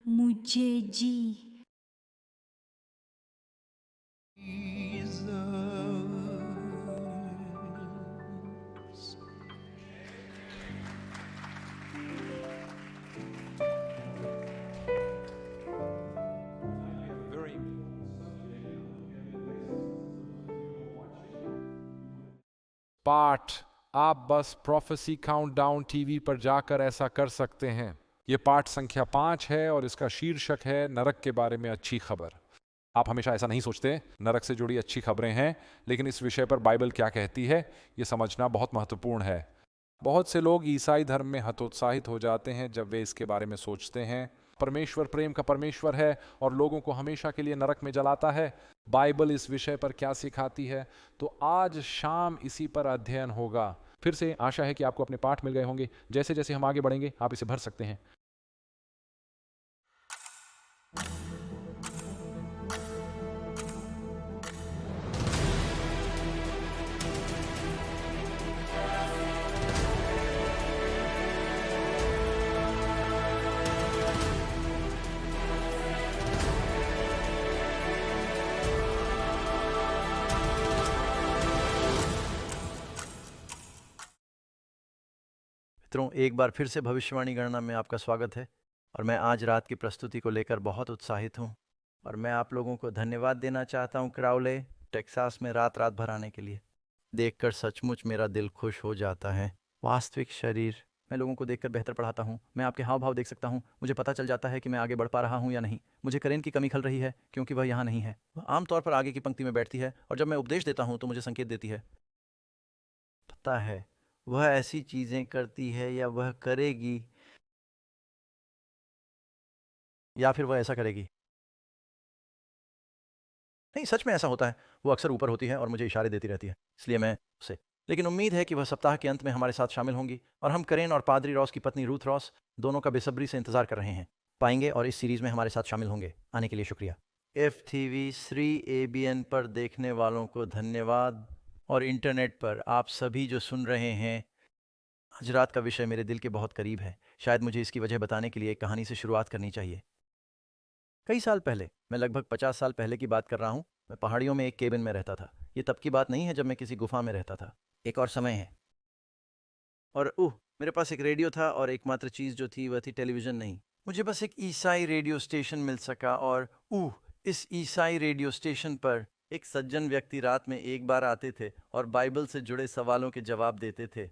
मुझे जी Jesus. पाठ आप बस प्रोफेसी काउंटडाउन टीवी पर जाकर ऐसा कर सकते हैं। ये पाठ संख्या 5 है और इसका शीर्षक है नरक के बारे में अच्छी खबर। आप हमेशा ऐसा नहीं सोचते नरक से जुड़ी अच्छी खबरें हैं, लेकिन इस विषय पर बाइबल क्या कहती है ये समझना बहुत महत्वपूर्ण है। बहुत से लोग ईसाई धर्म में हतोत्साहित हो जाते हैं जब वे इसके बारे में सोचते हैं। परमेश्वर प्रेम का परमेश्वर है और लोगों को हमेशा के लिए नरक में जलाता है। बाइबल इस विषय पर क्या सिखाती है, तो आज शाम इसी पर अध्ययन होगा। फिर से आशा है कि आपको अपने पाठ मिल गए होंगे। जैसे जैसे हम आगे बढ़ेंगे आप इसे भर सकते हैं। मित्रों, एक बार फिर से भविष्यवाणी गणना में आपका स्वागत है और मैं आज रात की प्रस्तुति को लेकर बहुत उत्साहित हूँ और मैं आप लोगों को धन्यवाद देना चाहता हूँ क्राउले, टेक्सास में रात रात भर आने के लिए। देखकर सचमुच मेरा दिल खुश हो जाता है। वास्तविक शरीर, मैं लोगों को देखकर बेहतर पढ़ाता हूँ। मैं आपके हाव भाव देख सकता हूँ। मुझे पता चल जाता है कि मैं आगे बढ़ पा रहा हूँ या नहीं। मुझे करेन की कमी खल रही है क्योंकि वह यहाँ नहीं है। वह आमतौर पर आगे की पंक्ति में बैठती है और जब मैं उपदेश देता हूँ तो मुझे संकेत देती है। पता है वह ऐसी चीजें करती है या वह करेगी या फिर वह ऐसा करेगी। नहीं, सच में ऐसा होता है। वो अक्सर ऊपर होती है और मुझे इशारे देती रहती है, इसलिए मैं उसे, लेकिन उम्मीद है कि वह सप्ताह के अंत में हमारे साथ शामिल होंगी और हम करेन और पादरी रॉस की पत्नी रूथ रॉस दोनों का बेसब्री से इंतजार कर रहे हैं पाएंगे और इस सीरीज में हमारे साथ शामिल होंगे। आने के लिए शुक्रिया। FTV 3ABN पर देखने वालों को धन्यवाद और इंटरनेट पर आप सभी जो सुन रहे हैं। आज रात का विषय मेरे दिल के बहुत करीब है। शायद मुझे इसकी वजह बताने के लिए एक कहानी से शुरुआत करनी चाहिए। कई साल पहले, मैं लगभग 50 साल पहले की बात कर रहा हूँ, मैं पहाड़ियों में एक केबिन में रहता था। ये तब की बात नहीं है जब मैं किसी गुफा में रहता था। एक और समय है। और मेरे पास एक रेडियो था और एकमात्र चीज़ जो थी वह थी टेलीविज़न नहीं। मुझे बस एक ईसाई रेडियो स्टेशन मिल सका और इस ईसाई रेडियो स्टेशन पर एक सज्जन व्यक्ति रात में एक बार आते थे और बाइबल से जुड़े सवालों के जवाब देते थे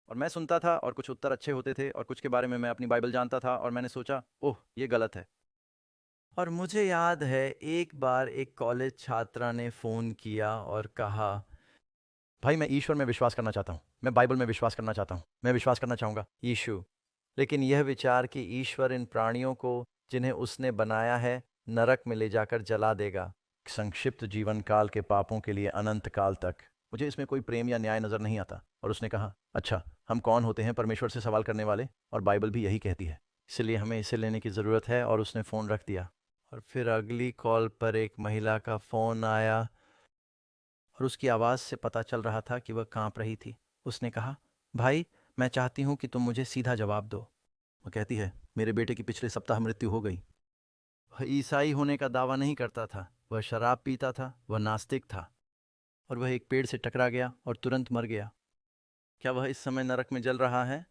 और मैं सुनता था और कुछ उत्तर अच्छे होते थे और कुछ के बारे में मैं अपनी बाइबल जानता था और मैंने सोचा ये गलत है। और मुझे याद है एक बार एक कॉलेज छात्रा ने फ़ोन किया और कहा, भाई मैं ईश्वर में विश्वास करना चाहता हूँ, मैं बाइबल में विश्वास करना चाहता हूँ, मैं विश्वास करना चाहूँगा यीशु, लेकिन यह विचार कि ईश्वर इन प्राणियों को जिन्हें उसने बनाया है नरक में ले जाकर जला देगा संक्षिप्त जीवन काल के पापों के लिए अनंत काल तक, मुझे इसमें कोई प्रेम या न्याय नज़र नहीं आता। और उसने कहा, अच्छा हम कौन होते हैं परमेश्वर से सवाल करने वाले, और बाइबल भी यही कहती है, इसलिए हमें इसे लेने की ज़रूरत है। और उसने फ़ोन रख दिया और फिर अगली कॉल पर एक महिला का फ़ोन आया और उसकी आवाज़ से पता चल रहा था कि वह कांप रही थी। उसने कहा, भाई मैं चाहती हूँ कि तुम मुझे सीधा जवाब दो। वह कहती है, मेरे बेटे की पिछले सप्ताह मृत्यु हो गई। वह ईसाई होने का दावा नहीं करता था, वह शराब पीता था, वह नास्तिक था और वह एक पेड़ से टकरा गया और तुरंत मर गया। क्या वह इस समय नरक में जल रहा है?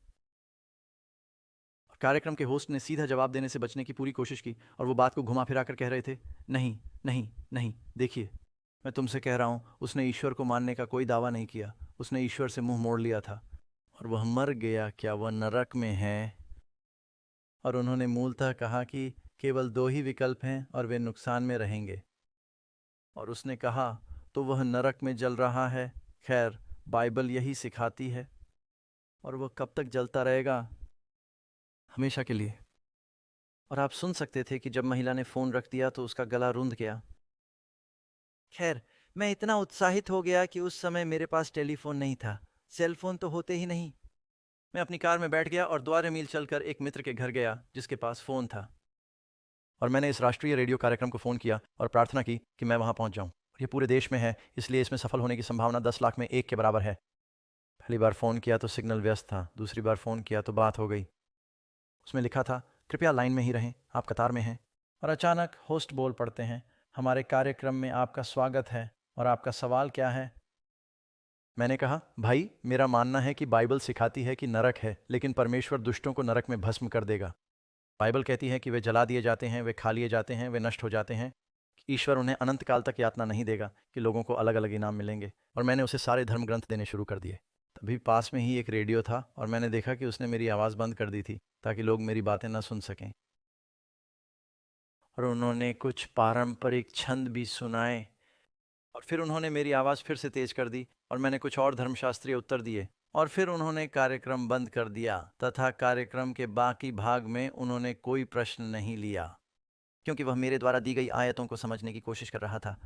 कार्यक्रम के होस्ट ने सीधा जवाब देने से बचने की पूरी कोशिश की और वो बात को घुमा फिरा कर कह रहे थे, नहीं नहीं नहीं, देखिए मैं तुमसे कह रहा हूँ, उसने ईश्वर को मानने का कोई दावा नहीं किया, उसने ईश्वर से मुंह मोड़ लिया था और वह मर गया। क्या वह नरक में है? और उन्होंने मूलतः कहा कि केवल 2 ही विकल्प हैं और वे नुकसान में रहेंगे। और उसने कहा, तो वह नरक में जल रहा है। खैर, बाइबल यही सिखाती है। और वह कब तक जलता रहेगा? हमेशा के लिए। और आप सुन सकते थे कि जब महिला ने फ़ोन रख दिया तो उसका गला रुंध गया। खैर, मैं इतना उत्साहित हो गया कि उस समय मेरे पास टेलीफोन नहीं था, सेल फोन तो होते ही नहीं। मैं अपनी कार में बैठ गया और द्वारे मील चलकर एक मित्र के घर गया जिसके पास फ़ोन था और मैंने इस राष्ट्रीय रेडियो कार्यक्रम को फ़ोन किया और प्रार्थना की कि मैं वहाँ पहुँच जाऊँ। और ये पूरे देश में है, इसलिए इसमें सफल होने की संभावना 10 लाख में 1 के बराबर है। पहली बार फ़ोन किया तो सिग्नल व्यस्त था, दूसरी बार फ़ोन किया तो बात हो गई। उसमें लिखा था, कृपया लाइन में ही रहें, आप कतार में हैं। और अचानक होस्ट बोल पड़ते हैं, हमारे कार्यक्रम में आपका स्वागत है और आपका सवाल क्या है? मैंने कहा, भाई मेरा मानना है कि बाइबल सिखाती है कि नरक है, लेकिन परमेश्वर दुष्टों को नरक में भस्म कर देगा। बाइबल कहती है कि वे जला दिए जाते हैं, वे खा लिए जाते हैं, वे नष्ट हो जाते हैं। ईश्वर उन्हें अनंत काल तक यातना नहीं देगा कि लोगों को अलग अलग इनाम मिलेंगे। और मैंने उसे सारे धर्म ग्रंथ देने शुरू कर दिए। तभी पास में ही एक रेडियो था और मैंने देखा कि उसने मेरी आवाज़ बंद कर दी थी ताकि लोग मेरी बातें न सुन सकें। और उन्होंने कुछ पारंपरिक छंद भी सुनाए और फिर उन्होंने मेरी आवाज़ फिर से तेज कर दी और मैंने कुछ और धर्मशास्त्रीय उत्तर दिए और फिर उन्होंने कार्यक्रम बंद कर दिया तथा कार्यक्रम के बाकी भाग में उन्होंने कोई प्रश्न नहीं लिया क्योंकि वह मेरे द्वारा दी गई आयतों को समझने की कोशिश कर रहा था।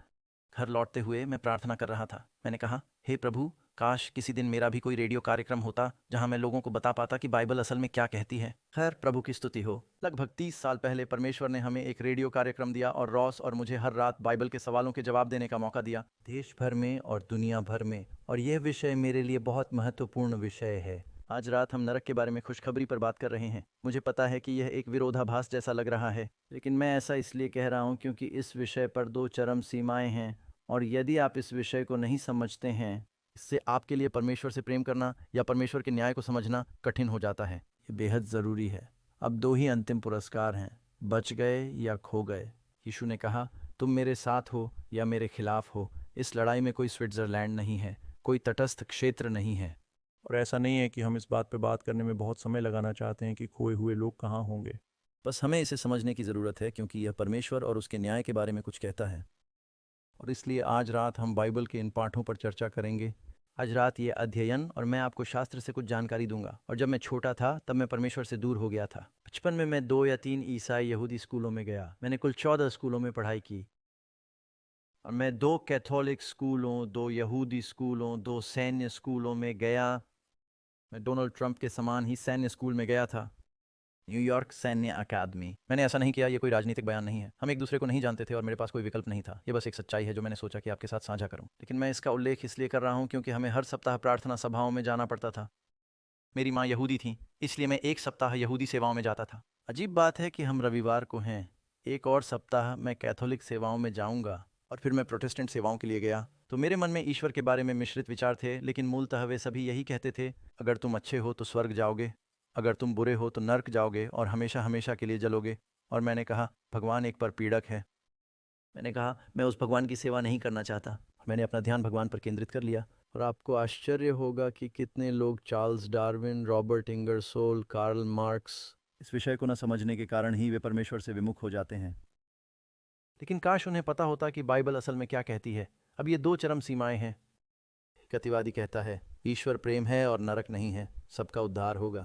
घर लौटते हुए मैं प्रार्थना कर रहा था। मैंने कहा, हे प्रभु, काश किसी दिन मेरा भी कोई रेडियो कार्यक्रम होता जहां मैं लोगों को बता पाता कि बाइबल असल में क्या कहती है। खैर, प्रभु की स्तुति हो। लगभग 30 साल पहले परमेश्वर ने हमें एक रेडियो कार्यक्रम दिया और रॉस और मुझे हर रात बाइबल के सवालों के जवाब देने का मौका दिया, देश भर में और दुनिया भर में। और यह विषय मेरे लिए बहुत महत्वपूर्ण विषय है। आज रात हम नरक के बारे में खुशखबरी पर बात कर रहे हैं। मुझे पता है कि यह एक विरोधाभास जैसा लग रहा है, लेकिन मैं ऐसा इसलिए कह रहा हूँ क्योंकि इस विषय पर 2 चरम सीमाएं हैं और यदि आप इस विषय को नहीं समझते हैं इससे आपके लिए परमेश्वर से प्रेम करना या परमेश्वर के न्याय को समझना कठिन हो जाता है। ये बेहद ज़रूरी है। अब दो ही अंतिम पुरस्कार हैं, बच गए या खो गए। यीशु ने कहा, तुम मेरे साथ हो या मेरे खिलाफ हो। इस लड़ाई में कोई स्विट्ज़रलैंड नहीं है, कोई तटस्थ क्षेत्र नहीं है। और ऐसा नहीं है कि हम इस बात पे बात करने में बहुत समय लगाना चाहते हैं कि खोए हुए लोग कहाँ होंगे। बस हमें इसे समझने की ज़रूरत है, क्योंकि यह परमेश्वर और उसके न्याय के बारे में कुछ कहता है। और इसलिए आज रात हम बाइबल के इन पाठों पर चर्चा करेंगे। आज रात ये अध्ययन और मैं आपको शास्त्र से कुछ जानकारी दूंगा। और जब मैं छोटा था तब मैं परमेश्वर से दूर हो गया था। बचपन में मैं 2 या 3 ईसाई यहूदी स्कूलों में गया। मैंने कुल 14 स्कूलों में पढ़ाई की। और मैं 2 कैथोलिक स्कूलों, 2 यहूदी स्कूलों, 2 सैन्य स्कूलों में गया। मैं डोनाल्ड ट्रंप के समान ही सैन्य स्कूल में गया था, न्यूयॉर्क सैन्य अकादमी। मैंने ऐसा नहीं किया, ये कोई राजनीतिक बयान नहीं है। हम एक दूसरे को नहीं जानते थे और मेरे पास कोई विकल्प नहीं था। ये बस एक सच्चाई है जो मैंने सोचा कि आपके साथ साझा करूं। लेकिन मैं इसका उल्लेख इसलिए कर रहा हूं क्योंकि हमें हर सप्ताह प्रार्थना सभाओं में जाना पड़ता था। मेरी माँ यहूदी थी, इसलिए मैं एक सप्ताह यहूदी सेवाओं में जाता था। अजीब बात है कि हम रविवार को हैं। एक और सप्ताह मैं कैथोलिक सेवाओं में जाऊंगा और फिर मैं प्रोटेस्टेंट सेवाओं के लिए गया। तो मेरे मन में ईश्वर के बारे में मिश्रित विचार थे, लेकिन मूलतः वे सभी यही कहते थे, अगर तुम अच्छे हो तो स्वर्ग जाओगे, अगर तुम बुरे हो तो नर्क जाओगे और हमेशा हमेशा के लिए जलोगे। और मैंने कहा, भगवान एक परपीड़क है। मैंने कहा, मैं उस भगवान की सेवा नहीं करना चाहता। मैंने अपना ध्यान भगवान पर केंद्रित कर लिया। और आपको आश्चर्य होगा कि कितने लोग Charles Darwin, Robert Ingersoll, Karl Marx इस विषय को न समझने के कारण ही वे परमेश्वर से विमुख हो जाते हैं। लेकिन काश उन्हें पता होता कि बाइबल असल में क्या कहती है। अब ये 2 चरम सीमाएं हैं। एक अतिवादी कहता है, ईश्वर प्रेम है और नरक नहीं है, सबका उद्धार होगा।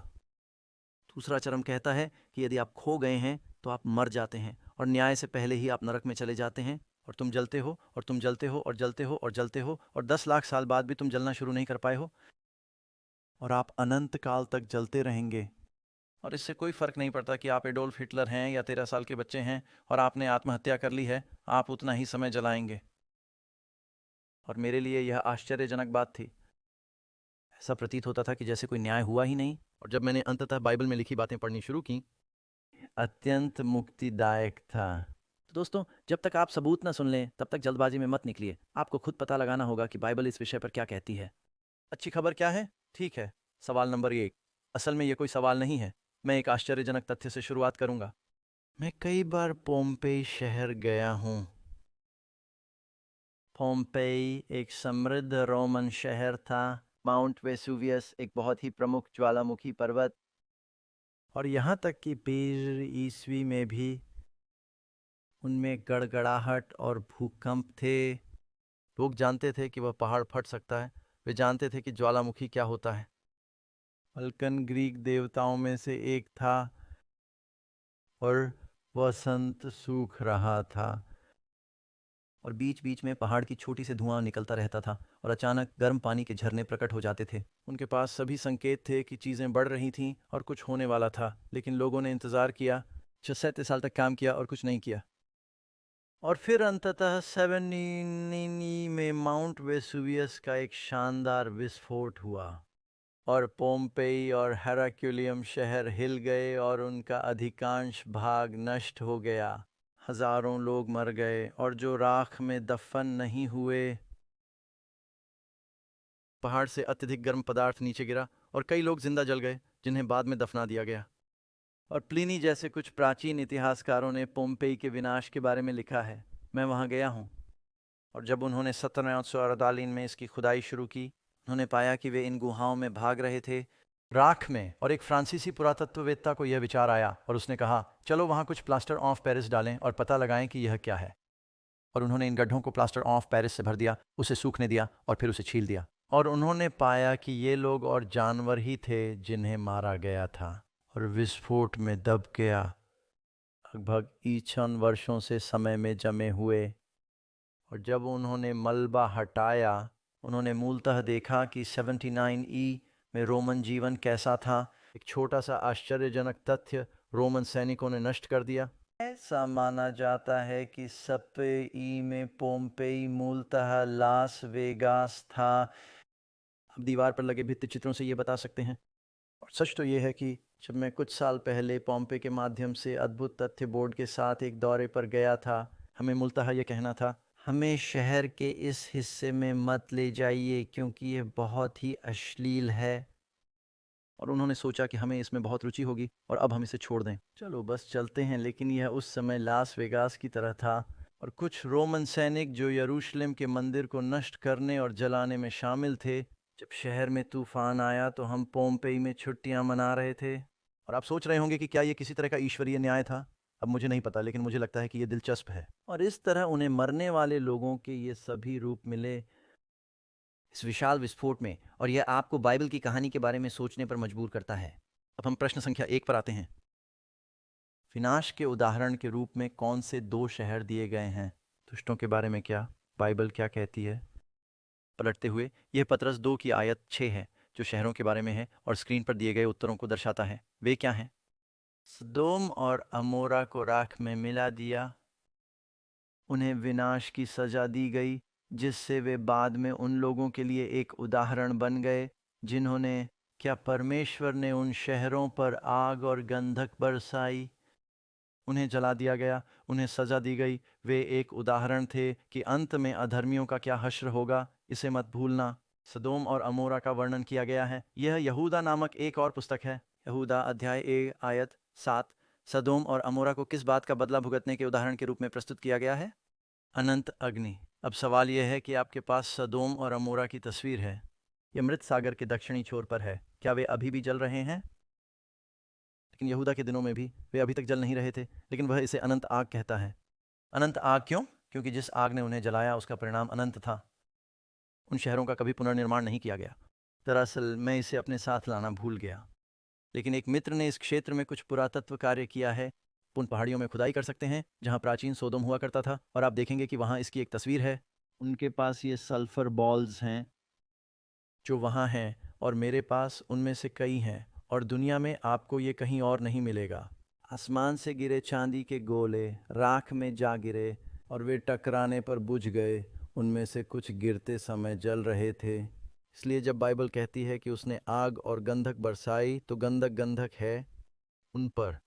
दूसरा चरम कहता है कि यदि आप खो गए हैं तो आप मर जाते हैं और न्याय से पहले ही आप नरक में चले जाते हैं और तुम जलते हो और तुम जलते हो और जलते हो और जलते हो और 10 लाख साल बाद भी तुम जलना शुरू नहीं कर पाए हो और आप अनंत काल तक जलते रहेंगे। और इससे कोई फर्क नहीं पड़ता कि आप एडोल्फ हिटलर हैं या 13 साल के बच्चे हैं और आपने आत्महत्या कर ली है, आप उतना ही समय जलाएंगे। और मेरे लिए यह आश्चर्यजनक बात थी। ऐसा प्रतीत होता था कि जैसे कोई न्याय हुआ ही नहीं। और जब मैंने अंततः बाइबल में लिखी बातें पढ़नी शुरू की, अत्यंत मुक्तिदायक था। तो दोस्तों, जब तक आप सबूत न सुन लें तब तक जल्दबाजी में मत निकलिए। आपको खुद पता लगाना होगा कि बाइबल इस विषय पर क्या कहती है। अच्छी खबर क्या है? ठीक है, सवाल नंबर 1। असल में यह कोई सवाल नहीं है। मैं एक आश्चर्यजनक तथ्य से शुरुआत करूंगा। मैं कई बार पोम्पेई शहर गया हूं। पोम्पेई एक समृद्ध रोमन शहर था। माउंट वेसुवियस एक बहुत ही प्रमुख ज्वालामुखी पर्वत। और यहाँ तक कि 15 ईस्वी में भी उनमें गड़गड़ाहट और भूकंप थे। लोग जानते थे कि वह पहाड़ फट सकता है। वे जानते थे कि ज्वालामुखी क्या होता है। वल्कन ग्रीक देवताओं में से एक था और वसंत सूख रहा था और बीच बीच में पहाड़ की छोटी से धुआं निकलता रहता था और अचानक गर्म पानी के झरने प्रकट हो जाते थे। उनके पास सभी संकेत थे कि चीज़ें बढ़ रही थीं और कुछ होने वाला था, लेकिन लोगों ने इंतज़ार किया। 37 साल तक काम किया और कुछ नहीं किया। और फिर अंततः 1790 में माउंट वेसुवियस का एक शानदार विस्फोट हुआ और पोम्पेई और हेराक्यूलियम शहर हिल गए और उनका अधिकांश भाग नष्ट हो गया। हजारों लोग मर गए और जो राख में दफन नहीं हुए। पहाड़ से अत्यधिक गर्म पदार्थ नीचे गिरा और कई लोग जिंदा जल गए जिन्हें बाद में दफना दिया गया। और प्लिनी जैसे कुछ प्राचीन इतिहासकारों ने पोम्पेई के विनाश के बारे में लिखा है। मैं वहाँ गया हूँ और जब उन्होंने 1748 में इसकी खुदाई शुरू की, उन्होंने पाया कि वे इन गुहाओं में भाग रहे थे राख में। और एक फ्रांसीसी पुरातत्ववेत्ता को यह विचार आया और उसने कहा, चलो वहाँ कुछ प्लास्टर ऑफ पेरिस डालें और पता लगाएं कि यह क्या है। और उन्होंने इन गड्ढों को प्लास्टर ऑफ पेरिस से भर दिया, उसे सूखने दिया और फिर उसे छील दिया। और उन्होंने पाया कि ये लोग और जानवर ही थे जिन्हें मारा गया था और विस्फोट में दब गया, लगभग 56 वर्षों से समय में जमे हुए। और जब उन्होंने मलबा हटाया, उन्होंने मूलतः देखा कि 79 ई में रोमन जीवन कैसा था। एक छोटा सा आश्चर्यजनक तथ्य रोमन सैनिकों ने नष्ट कर दिया। ऐसा माना जाता है कि 70 ई में पोम्पेई मूलतः लास वेगास था। अब दीवार पर लगे भित्ति चित्रों से ये बता सकते हैं। और सच तो ये है कि जब मैं कुछ साल पहले पोम्पेई के माध्यम से अद्भुत तथ्य बोर्ड के साथ एक दौरे पर गया था, हमें मूलतः ये कहना था, हमें शहर के इस हिस्से में मत ले जाइए क्योंकि ये बहुत ही अश्लील है। और उन्होंने सोचा कि हमें इसमें बहुत रुचि होगी और अब हम इसे छोड़ दें। चलो बस चलते हैं। लेकिन यह उस समय लास वेगास की तरह था और कुछ रोमन सैनिक जो यरूशलेम के मंदिर को नष्ट करने और जलाने में शामिल थे। जब शहर में तूफान आया तो हम पोम्पेई में छुट्टियां मना रहे थे। और आप सोच रहे होंगे कि क्या ये किसी तरह का ईश्वरीय न्याय था। अब मुझे नहीं पता, लेकिन मुझे लगता है कि ये दिलचस्प है। और इस तरह उन्हें मरने वाले लोगों के ये सभी रूप मिले इस विशाल विस्फोट में, और यह आपको बाइबल की कहानी के बारे में सोचने पर मजबूर करता है। अब हम प्रश्न संख्या 1 पर आते हैं। विनाश के उदाहरण के रूप में कौन से 2 शहर दिए गए हैं? दुष्टों के बारे में क्या बाइबल क्या कहती है? पलटते हुए यह पतरस 2 की आयत 6 है जो शहरों के बारे में है और स्क्रीन पर दिए गए उत्तरों को दर्शाता है। वे क्या हैं? सदोम और अमोरा को राख में मिला दिया, उन्हें विनाश की सजा दी गई, जिससे वे बाद में उन लोगों के लिए एक उदाहरण बन गए जिन्होंने, क्या परमेश्वर ने उन शहरों पर आग और गंधक बरसाई? उन्हें जला दिया गया, उन्हें सजा दी गई। वे एक उदाहरण थे कि अंत में अधर्मियों का क्या हश्र होगा। इसे मत भूलना। सदोम और अमोरा का वर्णन किया गया है। यह यहूदा नामक एक और पुस्तक है। यहूदा अध्याय 1 आयत 7। सदोम और अमोरा को किस बात का बदला भुगतने के उदाहरण के रूप में प्रस्तुत किया गया है? अनंत अग्नि। अब सवाल यह है कि आपके पास सदोम और अमोरा की तस्वीर है। यह मृत सागर के दक्षिणी छोर पर है। क्या वे अभी भी जल रहे हैं? लेकिन यहूदा के दिनों में भी वे अभी तक जल नहीं रहे थे, लेकिन वह इसे अनंत आग कहता है। अनंत आग क्यों? क्योंकि जिस आग ने उन्हें जलाया उसका परिणाम अनंत था। उन शहरों का कभी पुनर्निर्माण नहीं किया गया। दरअसल मैं इसे अपने साथ लाना भूल गया, लेकिन एक मित्र ने इस क्षेत्र में कुछ पुरातत्व कार्य किया है। उन पहाड़ियों में खुदाई कर सकते हैं जहां प्राचीन सोदोम हुआ करता था, और आप देखेंगे कि वहां इसकी एक तस्वीर है। उनके पास ये सल्फर बॉल्स हैं जो वहाँ हैं, और मेरे पास उनमें से कई हैं, और दुनिया में आपको ये कहीं और नहीं मिलेगा। आसमान से गिरे चांदी के गोले राख में जा गिरे और वे टकराने पर बुझ गए। उनमें से कुछ गिरते समय जल रहे थे। इसलिए जब बाइबल कहती है कि उसने आग और गंधक बरसाई, तो गंधक गंधक है उन पर।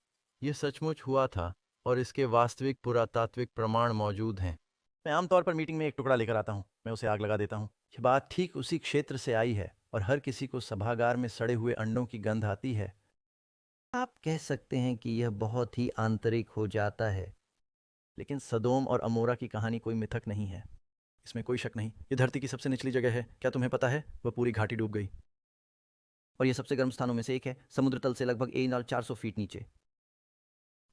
यह सचमुच हुआ था और इसके वास्तविक पुरातात्विक प्रमाण मौजूद हैं। मैं आमतौर पर मीटिंग में एक टुकड़ा लेकर आता हूँ, मैं उसे आग लगा देता हूँ। यह बात ठीक उसी क्षेत्र से आई है और हर किसी को सभागार में सड़े हुए अंडों की गंध आती है। आप कह सकते हैं कि यह बहुत ही आंतरिक हो जाता है। लेकिन सदोम और अमोरा की कहानी कोई मिथक नहीं है, इसमें कोई शक नहीं। ये धरती की सबसे निचली जगह है। क्या तुम्हें पता है? वह पूरी घाटी डूब गई। और यह सबसे गर्म स्थानों में से एक है, समुद्र तल से लगभग 400 फीट नीचे।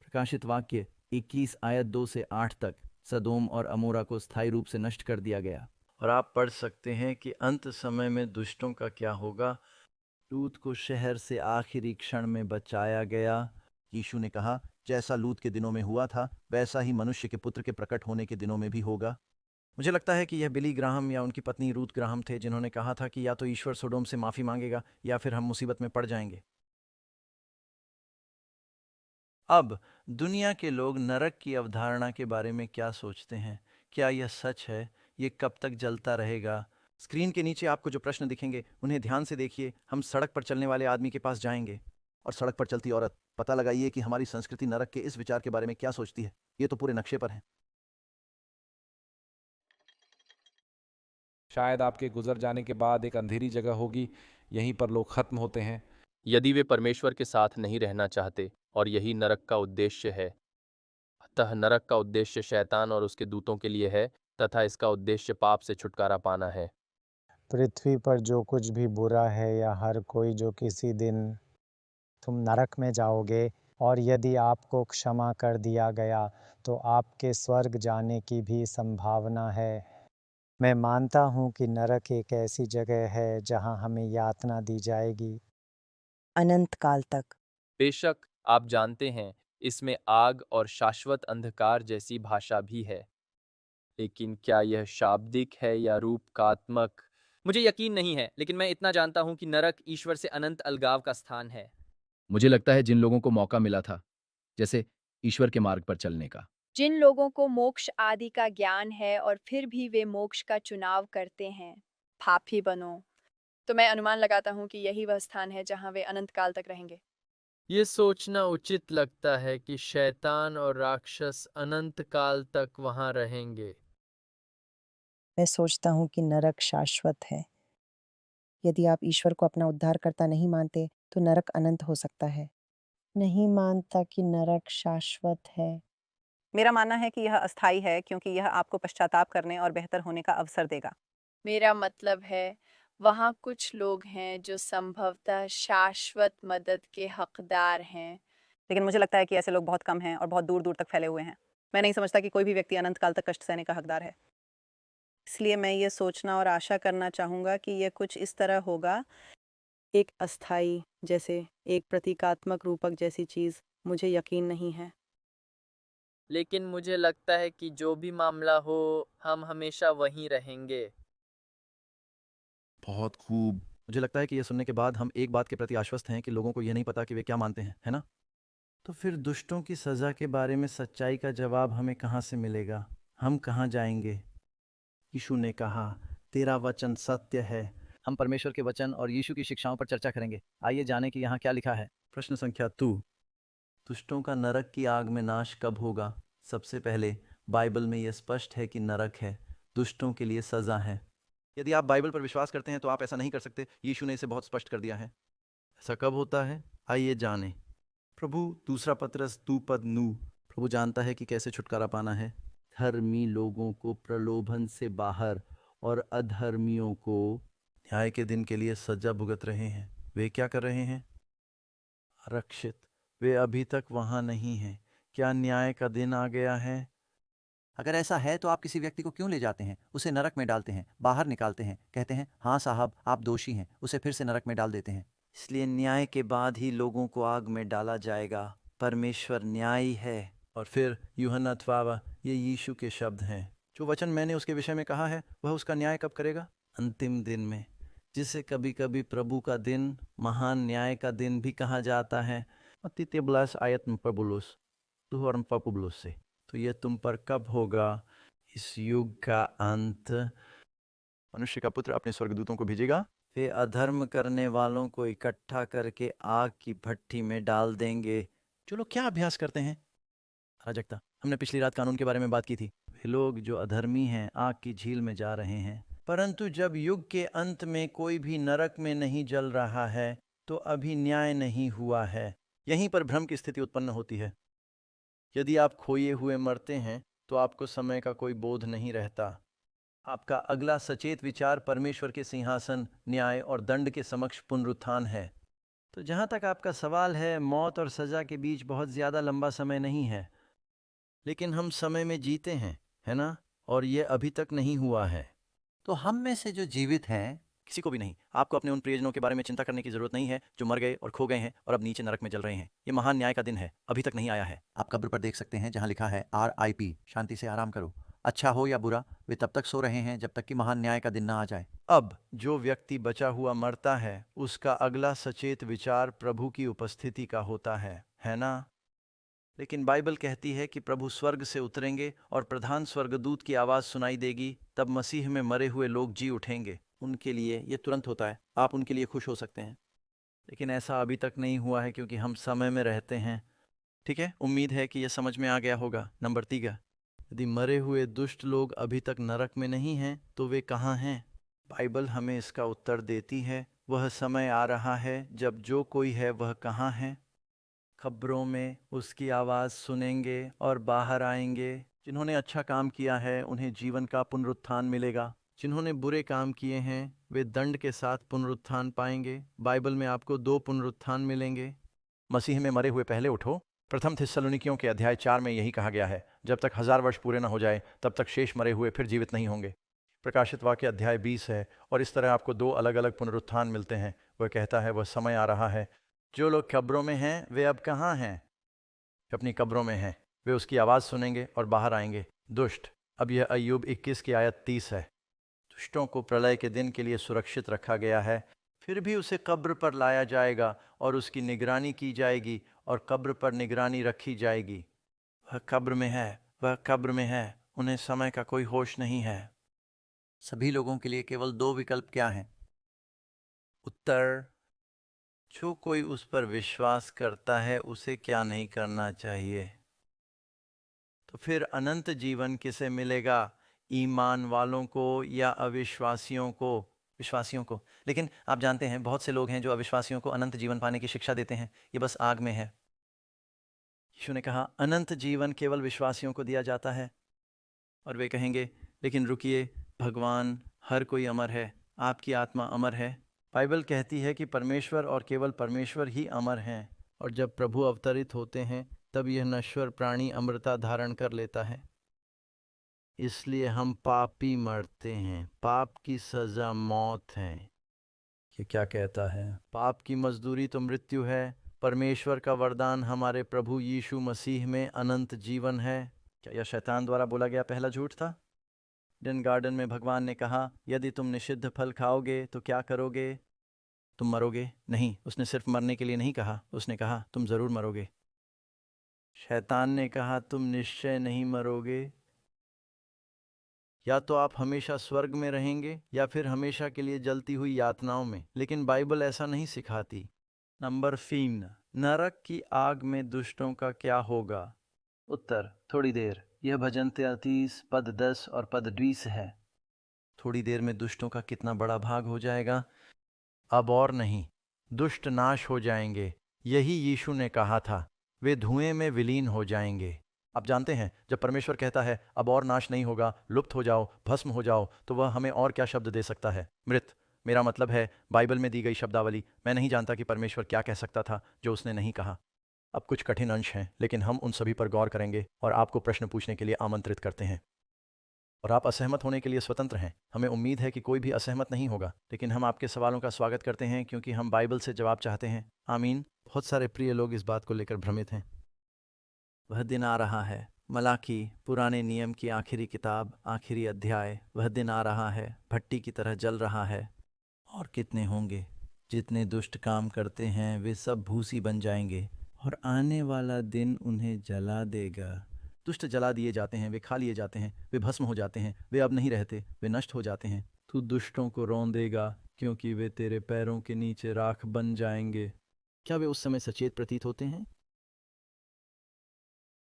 प्रकाशित वाक्य 21 आयत 2 से 8 तक सदोम और अमोरा को स्थायी रूप से नष्ट कर दिया गया। और आप पढ़ सकते हैं कि अंत समय में दुष्टों का क्या होगा। लूत को शहर से आखिरी क्षण में बचाया गया। यीशु ने कहा, जैसा लूत के दिनों में हुआ था वैसा ही मनुष्य के पुत्र के प्रकट होने के दिनों में भी होगा। मुझे लगता है कि यह बिली ग्राहम या उनकी पत्नी रूथ ग्राहम थे जिन्होंने कहा था कि या तो ईश्वर सोडोम से माफी मांगेगा या फिर हम मुसीबत में पड़ जाएंगे। अब दुनिया के लोग नरक की अवधारणा के बारे में क्या सोचते हैं? क्या यह सच है? ये कब तक जलता रहेगा? स्क्रीन के नीचे आपको जो प्रश्न दिखेंगे उन्हें ध्यान से देखिए। हम सड़क पर चलने वाले आदमी के पास जाएंगे और सड़क पर चलती औरत। पता लगाइए कि हमारी संस्कृति नरक के इस विचार के बारे में क्या सोचती है। ये तो पूरे नक्शे पर है। शायद आपके गुजर जाने के बाद एक अंधेरी जगह होगी, यहीं पर लोग खत्म होते हैं। यदि वे परमेश्वर के साथ नहीं रहना चाहते, और यही नरक का उद्देश्य है। अतः नरक का उद्देश्य शैतान और उसके दूतों के लिए है, तथा इसका उद्देश्य पाप से छुटकारा पाना है। पृथ्वी पर जो कुछ भी बुरा है या हर कोई जो किसी दिन तुम नरक में जाओगे, और यदि आपको क्षमा कर दिया गया तो आपके स्वर्ग जाने की भी संभावना है। मैं मानता हूँ कि नरक एक ऐसी जगह है जहाँ हमें यातना दी जाएगी अनंत काल तक। बेशक आप जानते हैं, इसमें आग और शाश्वत अंधकार जैसी भाषा भी है, लेकिन क्या यह शाब्दिक है या रूपकात्मक? मुझे यकीन नहीं है, लेकिन मैं इतना जानता हूँ कि नरक ईश्वर से अनंत अलगाव का स्थान है। मुझे लगता है जिन लोगों को मौका मिला था, जैसे ईश्वर के मार्ग पर चलने का, जिन लोगों को मोक्ष आदि का ज्ञान है और फिर भी वे मोक्ष का चुनाव करते हैं, पापी बनो, तो मैं अनुमान लगाता हूँ कि यही वह स्थान है जहाँ वे अनंत काल तक रहेंगे। ये सोचना उचित लगता है कि शैतान और राक्षस अनंत काल तक वहां रहेंगे। मैं सोचता हूँ कि नरक शाश्वत है। यदि आप ईश्वर को अपना उद्धारकर्ता नहीं मानते, तो नरक अनंत हो सकता है। नहीं मानता कि नरक शाश्वत है। मेरा मानना है कि यह अस्थायी है क्योंकि यह आपको पश्चाताप करने और बेहतर होने का अवसर देगा। मेरा मतलब है वहाँ कुछ लोग हैं जो संभवतः शाश्वत मदद के हकदार हैं। लेकिन मुझे लगता है कि ऐसे लोग बहुत कम हैं और बहुत दूर दूर तक फैले हुए हैं। मैं नहीं समझता कि कोई भी व्यक्ति अनंत काल तक कष्ट सहने का हकदार है। इसलिए मैं ये सोचना और आशा करना चाहूँगा कि यह कुछ इस तरह होगा, एक अस्थायी, जैसे एक प्रतीकात्मक रूपक जैसी चीज़। मुझे यकीन नहीं है। लेकिन मुझे लगता है कि जो भी मामला हो, हम हमेशा वहीं रहेंगे। बहुत खूब। मुझे लगता है कि यह सुनने के बाद हम एक बात के प्रति आश्वस्त हैं कि लोगों को यह नहीं पता कि वे क्या मानते हैं, है ना? तो फिर दुष्टों की सज़ा के बारे में सच्चाई का जवाब हमें कहाँ से मिलेगा? हम कहाँ जाएंगे? यीशु ने कहा, तेरा वचन सत्य है। हम परमेश्वर के वचन और यीशु की शिक्षाओं पर चर्चा करेंगे। आइए जानें कि यहाँ क्या लिखा है। प्रश्न संख्या 2, दुष्टों का नरक की आग में नाश कब होगा? सबसे पहले बाइबल में यह स्पष्ट है कि नरक है, दुष्टों के लिए सज़ा है। यदि आप बाइबल पर विश्वास करते हैं तो आप ऐसा नहीं कर सकते। यीशु ने इसे बहुत स्पष्ट कर दिया है। ऐसा कब होता है? आइए जानें। प्रभु 2 पतरस 2:9, प्रभु जानता है कि कैसे छुटकारा पाना है। धर्मी लोगों को प्रलोभन से बाहर और अधर्मियों को न्याय के दिन के लिए सजा भुगत रहे हैं। वे क्या कर रहे हैं? आरक्षित। वे अभी तक वहां नहीं हैं। क्या न्याय का दिन आ गया है? अगर ऐसा है तो आप किसी व्यक्ति को क्यों ले जाते हैं, उसे नरक में डालते हैं, बाहर निकालते हैं, कहते हैं हाँ साहब आप दोषी हैं, उसे फिर से नरक में डाल देते हैं? इसलिए न्याय के बाद ही लोगों को आग में डाला जाएगा। परमेश्वर न्यायी है। और फिर यूहन्ना 12, ये यीशु के शब्द हैं। जो वचन मैंने उसके विषय में कहा है वह उसका न्याय कब करेगा? अंतिम दिन में, जिसे कभी कभी प्रभु का दिन, महान न्याय का दिन भी कहा जाता है। मत्ती 13 ayat 40 Tuhan 40 से। तो यह तुम पर कब होगा? इस युग का अंत। मनुष्य का पुत्र अपने स्वर्गदूतों को भेजेगा, वे अधर्म करने वालों को इकट्ठा करके आग की भट्ठी में डाल देंगे। जो लोग क्या अभ्यास करते हैं? अराजकता। हमने पिछली रात कानून के बारे में बात की थी। वे लोग जो अधर्मी हैं आग की झील में जा रहे हैं। परंतु जब युग के अंत में कोई भी नरक में नहीं जल रहा है तो अभी न्याय नहीं हुआ है। यहीं पर भ्रम की स्थिति उत्पन्न होती है। यदि आप खोए हुए मरते हैं तो आपको समय का कोई बोध नहीं रहता। आपका अगला सचेत विचार परमेश्वर के सिंहासन, न्याय और दंड के समक्ष पुनरुत्थान है। तो जहाँ तक आपका सवाल है, मौत और सज़ा के बीच बहुत ज़्यादा लंबा समय नहीं है, लेकिन हम समय में जीते हैं, है ना? और ये अभी तक नहीं हुआ है। तो हम में से जो जीवित हैं, किसी को भी नहीं। आपको अपने उन प्रियजनों के बारे में चिंता करने की जरूरत नहीं है जो मर गए और खो गए हैं और अब नीचे नरक में जल रहे हैं। ये महान न्याय का दिन है, अभी तक नहीं आया है। आप कब्र पर देख सकते हैं जहां लिखा है RIP, शांति से आराम करो। अच्छा हो या बुरा, वे तब तक सो रहे हैं जब तक कि महान न्याय का दिन ना आ जाए। अब जो व्यक्ति बचा हुआ मरता है, उसका अगला सचेत विचार प्रभु की उपस्थिति का होता है ना? लेकिन बाइबल कहती है कि प्रभु स्वर्ग से उतरेंगे और प्रधान स्वर्गदूत की आवाज़ सुनाई देगी। तब मसीह में मरे हुए लोग जी उठेंगे। उनके लिए ये तुरंत होता है। आप उनके लिए खुश हो सकते हैं, लेकिन ऐसा अभी तक नहीं हुआ है क्योंकि हम समय में रहते हैं। ठीक है, उम्मीद है कि यह समझ में आ गया होगा। नंबर 3, यदि मरे हुए दुष्ट लोग अभी तक नरक में नहीं हैं तो वे कहाँ हैं? बाइबल हमें इसका उत्तर देती है। वह समय आ रहा है जब जो कोई है वह कहाँ है? खबरों में उसकी आवाज़ सुनेंगे और बाहर आएंगे। जिन्होंने अच्छा काम किया है उन्हें जीवन का पुनरुत्थान मिलेगा। जिन्होंने बुरे काम किए हैं वे दंड के साथ पुनरुत्थान पाएंगे। बाइबल में आपको 2 पुनरुत्थान मिलेंगे। मसीह में मरे हुए पहले उठो। प्रथम थिस्सलुनीकियों के अध्याय 4 में यही कहा गया है। जब तक 1000 वर्ष पूरे न हो जाए तब तक शेष मरे हुए फिर जीवित नहीं होंगे। प्रकाशित वाक्य अध्याय 20 है और इस तरह आपको 2 अलग अलग पुनरुत्थान मिलते हैं। वह कहता है वह समय आ रहा है। जो लोग कब्रों में हैं वे अब कहाँ हैं? अपनी कब्रों में हैं। वे उसकी आवाज़ सुनेंगे और बाहर आएंगे। दुष्ट। अब यह अय्यूब 21 की आयत 30 है। दुष्टों को प्रलय के दिन के लिए सुरक्षित रखा गया है। फिर भी उसे कब्र पर लाया जाएगा और उसकी निगरानी की जाएगी और कब्र पर निगरानी रखी जाएगी। वह कब्र में है, वह कब्र में है। उन्हें समय का कोई होश नहीं है। सभी लोगों के लिए केवल 2 विकल्प क्या हैं? उत्तर, जो कोई उस पर विश्वास करता है उसे क्या नहीं करना चाहिए? तो फिर अनंत जीवन किसे मिलेगा? ईमान वालों को या विश्वासियों को। लेकिन आप जानते हैं बहुत से लोग हैं जो अविश्वासियों को अनंत जीवन पाने की शिक्षा देते हैं। ये बस आग में है। यीशु ने कहा अनंत जीवन केवल विश्वासियों को दिया जाता है। और वे कहेंगे लेकिन रुकिए, भगवान हर कोई अमर है, आपकी आत्मा अमर है। बाइबल कहती है कि परमेश्वर और केवल परमेश्वर ही अमर हैं, और जब प्रभु अवतरित होते हैं तब यह नश्वर प्राणी अमरता धारण कर लेता है। इसलिए हम पापी मरते हैं। पाप की सज़ा मौत है। ये क्या कहता है? पाप की मजदूरी तो मृत्यु है। परमेश्वर का वरदान हमारे प्रभु यीशु मसीह में अनंत जीवन है। क्या यह शैतान द्वारा बोला गया पहला झूठ था? ईडन गार्डन में भगवान ने कहा यदि तुम निषिद्ध फल खाओगे तो क्या करोगे? तुम मरोगे। नहीं, उसने सिर्फ मरने के लिए नहीं कहा, उसने कहा तुम ज़रूर मरोगे। शैतान ने कहा तुम निश्चय नहीं मरोगे, या तो आप हमेशा स्वर्ग में रहेंगे या फिर हमेशा के लिए जलती हुई यातनाओं में। लेकिन बाइबल ऐसा नहीं सिखाती। नंबर 3, नरक की आग में दुष्टों का क्या होगा? उत्तर थोड़ी देर। यह भजन 33 पद 10 और पद 20 है। थोड़ी देर में दुष्टों का कितना बड़ा भाग हो जाएगा? अब और नहीं, दुष्ट नाश हो जाएंगे। यही यीशु ने कहा था, वे धुएं में विलीन हो जाएंगे। आप जानते हैं जब परमेश्वर कहता है अब और नाश नहीं होगा, लुप्त हो जाओ, भस्म हो जाओ, तो वह हमें और क्या शब्द दे सकता है? मृत। मेरा मतलब है बाइबल में दी गई शब्दावली। मैं नहीं जानता कि परमेश्वर क्या कह सकता था जो उसने नहीं कहा। अब कुछ कठिन अंश हैं, लेकिन हम उन सभी पर गौर करेंगे और आपको प्रश्न पूछने के लिए आमंत्रित करते हैं। और आप असहमत होने के लिए स्वतंत्र हैं। हमें उम्मीद है कि कोई भी असहमत नहीं होगा, लेकिन हम आपके सवालों का स्वागत करते हैं क्योंकि हम बाइबल से जवाब चाहते हैं। आमीन। बहुत सारे प्रिय लोग इस बात को लेकर भ्रमित हैं। वह दिन आ रहा है, मलाकी पुराने नियम की आखिरी किताब, आखिरी अध्याय। वह दिन आ रहा है, भट्टी की तरह जल रहा है। और कितने होंगे? जितने दुष्ट काम करते हैं वे सब भूसी बन जाएंगे, और आने वाला दिन उन्हें जला देगा। दुष्ट जला दिए जाते हैं, वे खा लिए जाते हैं, वे भस्म हो जाते हैं, वे अब नहीं रहते, वे नष्ट हो जाते हैं। तू दुष्टों को रौंदेगा क्योंकि वे तेरे पैरों के नीचे राख बन जाएंगे। क्या वे उस समय सचेत प्रतीत होते हैं?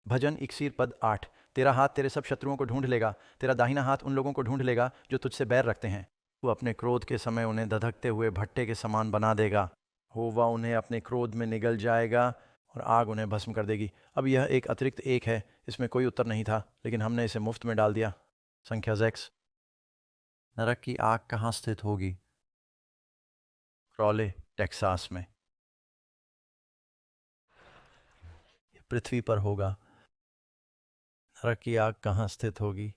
भजन 61 पद 8। तेरा हाथ तेरे सब शत्रुओं को ढूंढ लेगा, तेरा दाहिना हाथ उन लोगों को ढूंढ लेगा जो तुझसे बैर रखते हैं। वो अपने क्रोध के समय उन्हें धधकते हुए भट्टे के समान बना देगा। होवा उन्हें अपने क्रोध में निगल जाएगा और आग उन्हें भस्म कर देगी। अब यह एक अतिरिक्त एक है, इसमें कोई उत्तर नहीं था, लेकिन हमने इसे मुफ्त में डाल दिया। संख्या 6। नरक की आग कहाँ स्थित होगी? क्रॉले, टेक्सास में। पृथ्वी पर होगा। नरक की आग कहाँ स्थित होगी?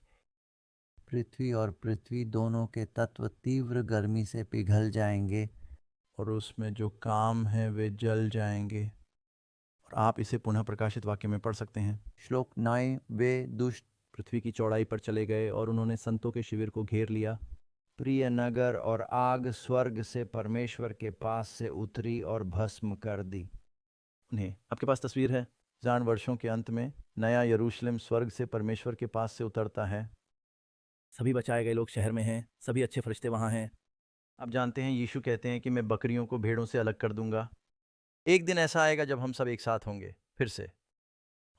पृथ्वी और पृथ्वी दोनों के तत्व तीव्र गर्मी से पिघल जाएंगे, और उसमें जो काम है वे जल जाएंगे। और आप इसे पुनः प्रकाशित वाक्य में पढ़ सकते हैं। श्लोक 9। वे दुष्ट पृथ्वी की चौड़ाई पर चले गए और उन्होंने संतों के शिविर को घेर लिया। प्रिय नगर और आग स्वर्ग से परमेश्वर के पास से उतरी और भस्म कर दी उन्हें। आपके पास तस्वीर है? 1000 वर्षों के अंत में नया यरूशलेम स्वर्ग से परमेश्वर के पास से उतरता है। सभी बचाए गए लोग शहर में हैं, सभी अच्छे फरिश्ते वहाँ हैं। आप जानते हैं यीशु कहते हैं कि मैं बकरियों को भेड़ों से अलग कर दूंगा। एक दिन ऐसा आएगा जब हम सब एक साथ होंगे फिर से,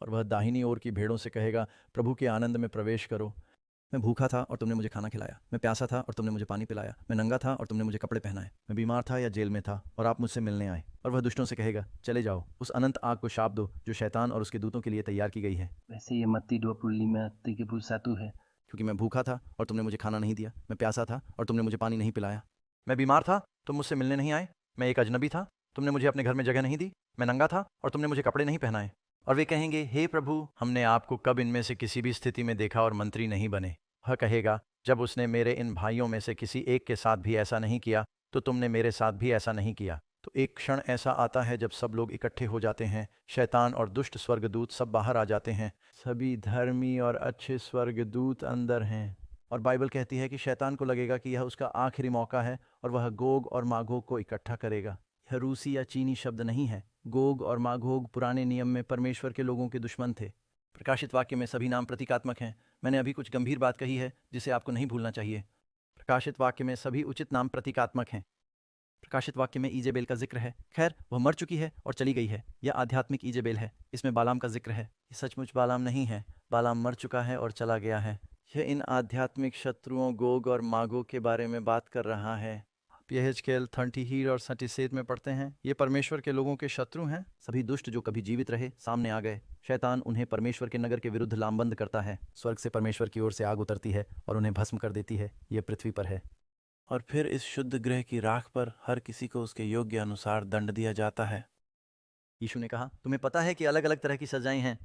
और वह दाहिनी ओर की भेड़ों से कहेगा प्रभु के आनंद में प्रवेश करो। मैं भूखा था और तुमने मुझे खाना खिलाया, मैं प्यासा था और तुमने मुझे पानी पिलाया, मैं नंगा था और तुमने मुझे कपड़े पहनाए, मैं बीमार था या जेल में था और आप मुझसे मिलने आए। और वह दुष्टों से कहेगा चले जाओ, उस अनंत आग को शाप दो जो शैतान और उसके दूतों के लिए तैयार की गई है। वैसे ये मत्ती 2 में के पुरुषातु है। क्योंकि मैं भूखा था और तुमने मुझे खाना नहीं दिया, मैं प्यासा था और तुमने मुझे पानी नहीं पिलाया, मैं बीमार था तुम मुझसे मिलने नहीं आए, मैं एक अजनबी था तुमने मुझे अपने घर में जगह नहीं दी, मैं नंगा था और तुमने मुझे कपड़े नहीं पहनाए। और वे कहेंगे हे प्रभु, हमने आपको कब इनमें से किसी भी स्थिति में देखा और मंत्री नहीं बने। वह कहेगा जब उसने मेरे इन भाइयों में से किसी एक के साथ भी ऐसा नहीं किया तो तुमने मेरे साथ भी ऐसा नहीं किया। तो एक क्षण ऐसा आता है जब सब लोग इकट्ठे हो जाते हैं, शैतान और दुष्ट स्वर्गदूत सब बाहर आ जाते हैं, सभी धर्मी और अच्छे स्वर्गदूत अंदर हैं। और बाइबल कहती है कि शैतान को लगेगा कि यह उसका आखिरी मौका है और वह गोग और मागोग को इकट्ठा करेगा। यह रूसी या चीनी शब्द नहीं है। गोग और मागोग पुराने नियम में परमेश्वर के लोगों के दुश्मन थे। प्रकाशित वाक्य में सभी नाम प्रतीकात्मक हैं। मैंने अभी कुछ गंभीर बात कही है जिसे आपको नहीं भूलना चाहिए। प्रकाशित वाक्य में सभी उचित नाम प्रतीकात्मक हैं। प्रकाशित वाक्य में ईजेबेल का जिक्र है। खैर, वह मर चुकी है और चली गई है। यह आध्यात्मिक ईजेबेल है। इसमें बालाम का जिक्र है। ये सचमुच बालाम नहीं है। बालाम मर चुका है और चला गया है। यह इन आध्यात्मिक शत्रुओं गोग और मागोग के बारे में बात कर रहा है। आप यहेजकेल 30 और 37 में पढ़ते हैं, ये परमेश्वर के लोगों के शत्रु हैं। सभी दुष्ट जो कभी जीवित रहे सामने आ गए। शैतान उन्हें परमेश्वर के नगर के विरुद्ध लामबंद करता है। स्वर्ग से परमेश्वर की ओर से आग उतरती है और उन्हें भस्म कर देती है। यह पृथ्वी पर है। और फिर इस शुद्ध ग्रह की राख पर हर किसी को उसके योग्य अनुसार दंड दिया जाता है। यीशु ने कहा, तुम्हें पता है कि अलग अलग तरह की सजाएं हैं।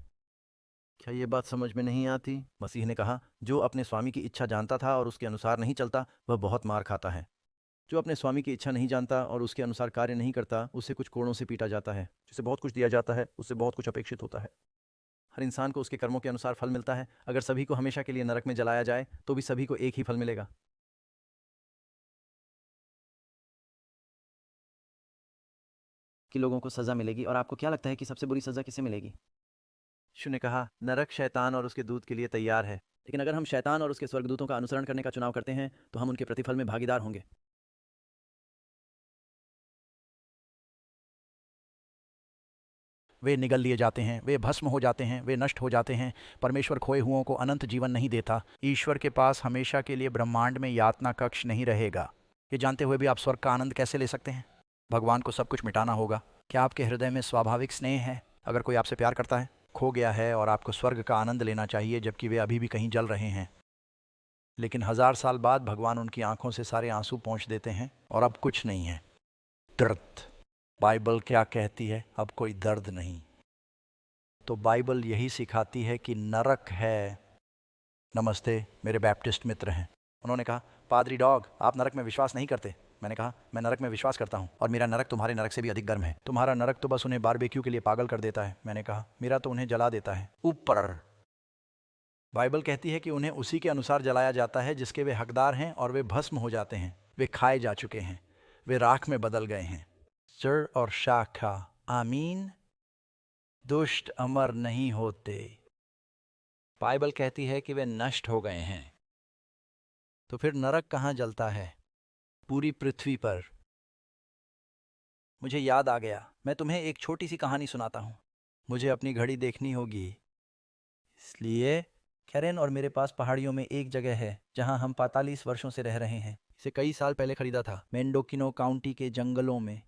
क्या ये बात समझ में नहीं आती? मसीह ने कहा, जो अपने स्वामी की इच्छा जानता था और उसके अनुसार नहीं चलता, वह बहुत मार खाता है। जो अपने स्वामी की इच्छा नहीं जानता और उसके अनुसार कार्य नहीं करता, उसे कुछ कोड़ों से पीटा जाता है। जिसे बहुत कुछ दिया जाता है, उससे बहुत कुछ अपेक्षित होता है। हर इंसान को उसके कर्मों के अनुसार फल मिलता है। अगर सभी को हमेशा के लिए नरक में जलाया जाए, तो भी सभी को एक ही फल मिलेगा। कि लोगों को सजा मिलेगी। और आपको क्या लगता है कि सबसे बुरी सजा किसे मिलेगी? यीशु ने कहा, नरक शैतान और उसके दूत के लिए तैयार है। लेकिन अगर हम शैतान और उसके स्वर्गदूतों का अनुसरण करने का चुनाव करते हैं, तो हम उनके प्रतिफल में भागीदार होंगे। वे निगल लिए जाते हैं, वे भस्म हो जाते हैं, वे नष्ट हो जाते हैं। परमेश्वर खोए हुओं को अनंत जीवन नहीं देता। ईश्वर के पास हमेशा के लिए ब्रह्मांड में यातना कक्ष नहीं रहेगा। ये जानते हुए भी आप स्वर्ग का आनंद कैसे ले सकते हैं? भगवान को सब कुछ मिटाना होगा। क्या आपके हृदय में स्वाभाविक स्नेह है? अगर कोई आपसे प्यार करता है, खो गया है और आपको स्वर्ग का आनंद लेना चाहिए, जबकि वे अभी भी कहीं जल रहे हैं, लेकिन 1000 साल बाद भगवान उनकी आंखों से सारे आंसू पोंछ देते हैं और अब कुछ नहीं है। दर्द। बाइबल क्या कहती है? अब कोई दर्द नहीं। तो बाइबल यही सिखाती है कि नरक है। नमस्ते, मेरे बैप्टिस्ट मित्र हैं। उन्होंने कहा, पादरी डॉग, आप नरक में विश्वास नहीं करते। मैंने कहा, मैं नरक में विश्वास करता हूँ और मेरा नरक तुम्हारे नरक से भी अधिक गर्म है। तुम्हारा नरक तो बस उन्हें बारबेक्यू के लिए पागल कर देता है। मैंने कहा, मेरा तो उन्हें जला देता है ऊपर। बाइबल कहती है कि उन्हें उसी के अनुसार जलाया जाता है जिसके वे हकदार हैं, और वे भस्म हो जाते हैं। वे खाए जा चुके हैं, वे राख में बदल गए हैं। जड़ और शाखा। आमीन। दुष्ट अमर नहीं होते। बाइबल कहती है कि वे नष्ट हो गए हैं। तो फिर नरक कहाँ जलता है? पूरी पृथ्वी पर। मुझे याद आ गया, मैं तुम्हें एक छोटी सी कहानी सुनाता हूँ। मुझे अपनी घड़ी देखनी होगी, इसलिए कैरेन और मेरे पास पहाड़ियों में एक जगह है जहाँ हम 45 वर्षों से रह रहे हैं। इसे कई साल पहले खरीदा था, मेंडोकिनो काउंटी के जंगलों में।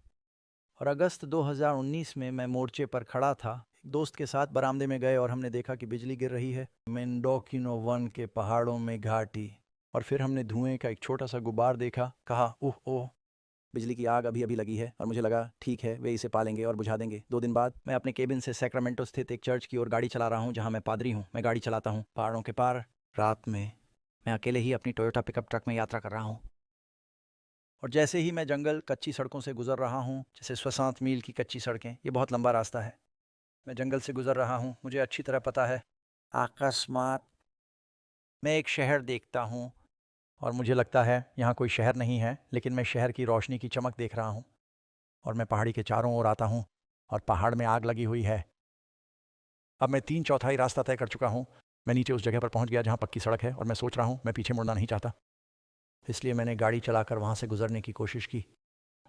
और अगस्त 2019 में मैं मोर्चे पर खड़ा था। एक दोस्त के साथ बरामदे में गए और हमने देखा कि बिजली गिर रही है। मेंडोकिनो वन के पहाड़ों में घाटी। और फिर हमने धुएं का एक छोटा सा गुबार देखा। कहा, ओह ओह, बिजली की आग अभी अभी लगी है। और मुझे लगा, ठीक है, वे इसे पालेंगे और बुझा देंगे। 2 दिन बाद मैं अपने केबिन से सैक्रामेंटो स्थित एक चर्च की ओर गाड़ी चला रहा हूँ, जहाँ मैं पादरी हूँ। मैं गाड़ी चलाता हूँ पहाड़ों के पार। रात में मैं अकेले ही अपनी टोयोटा पिकअप ट्रक में यात्रा कर रहा हूँ। और जैसे ही मैं जंगल कच्ची सड़कों से गुजर रहा हूँ, जैसे 60 मील की कच्ची सड़कें, ये बहुत लंबा रास्ता है। मैं जंगल से गुजर रहा हूँ, मुझे अच्छी तरह पता है। अकस्मात मैं एक शहर देखता हूँ और मुझे लगता है यहाँ कोई शहर नहीं है, लेकिन मैं शहर की रोशनी की चमक देख रहा हूँ। और मैं पहाड़ी के चारों ओर आता हूँ और पहाड़ में आग लगी हुई है। अब मैं 3/4 रास्ता तय कर चुका हूँ। मैं नीचे उस जगह पर पहुँच गया जहाँ पक्की सड़क है, और मैं सोच रहा हूँ मैं पीछे मुड़ना नहीं चाहता। इसलिए मैंने गाड़ी चलाकर वहाँ से गुजरने की कोशिश की,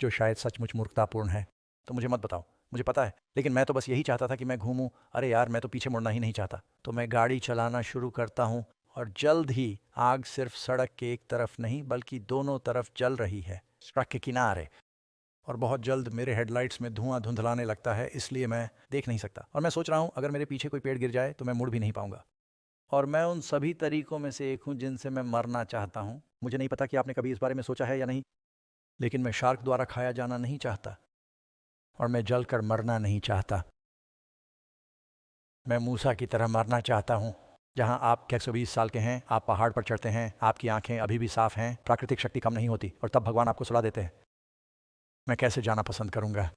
जो शायद सचमुच मूर्खतापूर्ण है। तो मुझे मत बताओ, मुझे पता है, लेकिन मैं तो बस यही चाहता था कि मैं घूमूं। अरे यार, मैं तो पीछे मुड़ना ही नहीं चाहता। तो मैं गाड़ी चलाना शुरू करता हूँ और जल्द ही आग सिर्फ सड़क के एक तरफ नहीं, बल्कि दोनों तरफ जल रही है, सड़क के किनारे। और बहुत जल्द मेरे हेडलाइट्स में धुआं धुंधलाने लगता है, इसलिए मैं देख नहीं सकता। और मैं सोच रहा हूँ, अगर मेरे पीछे कोई पेड़ गिर जाए तो मैं मुड़ भी नहीं पाऊंगा। और मैं उन सभी तरीकों में से एक हूँ जिनसे मैं मरना चाहता हूँ। मुझे नहीं पता कि आपने कभी इस बारे में सोचा है या नहीं, लेकिन मैं शार्क द्वारा खाया जाना नहीं चाहता, और मैं जलकर मरना नहीं चाहता। मैं मूसा की तरह मरना चाहता हूँ, जहाँ आप 120 साल के हैं, आप पहाड़ पर चढ़ते हैं, आपकी आंखें अभी भी साफ हैं, प्राकृतिक शक्ति कम नहीं होती, और तब भगवान आपको सुला देते हैं। मैं कैसे जाना पसंद करूँगा?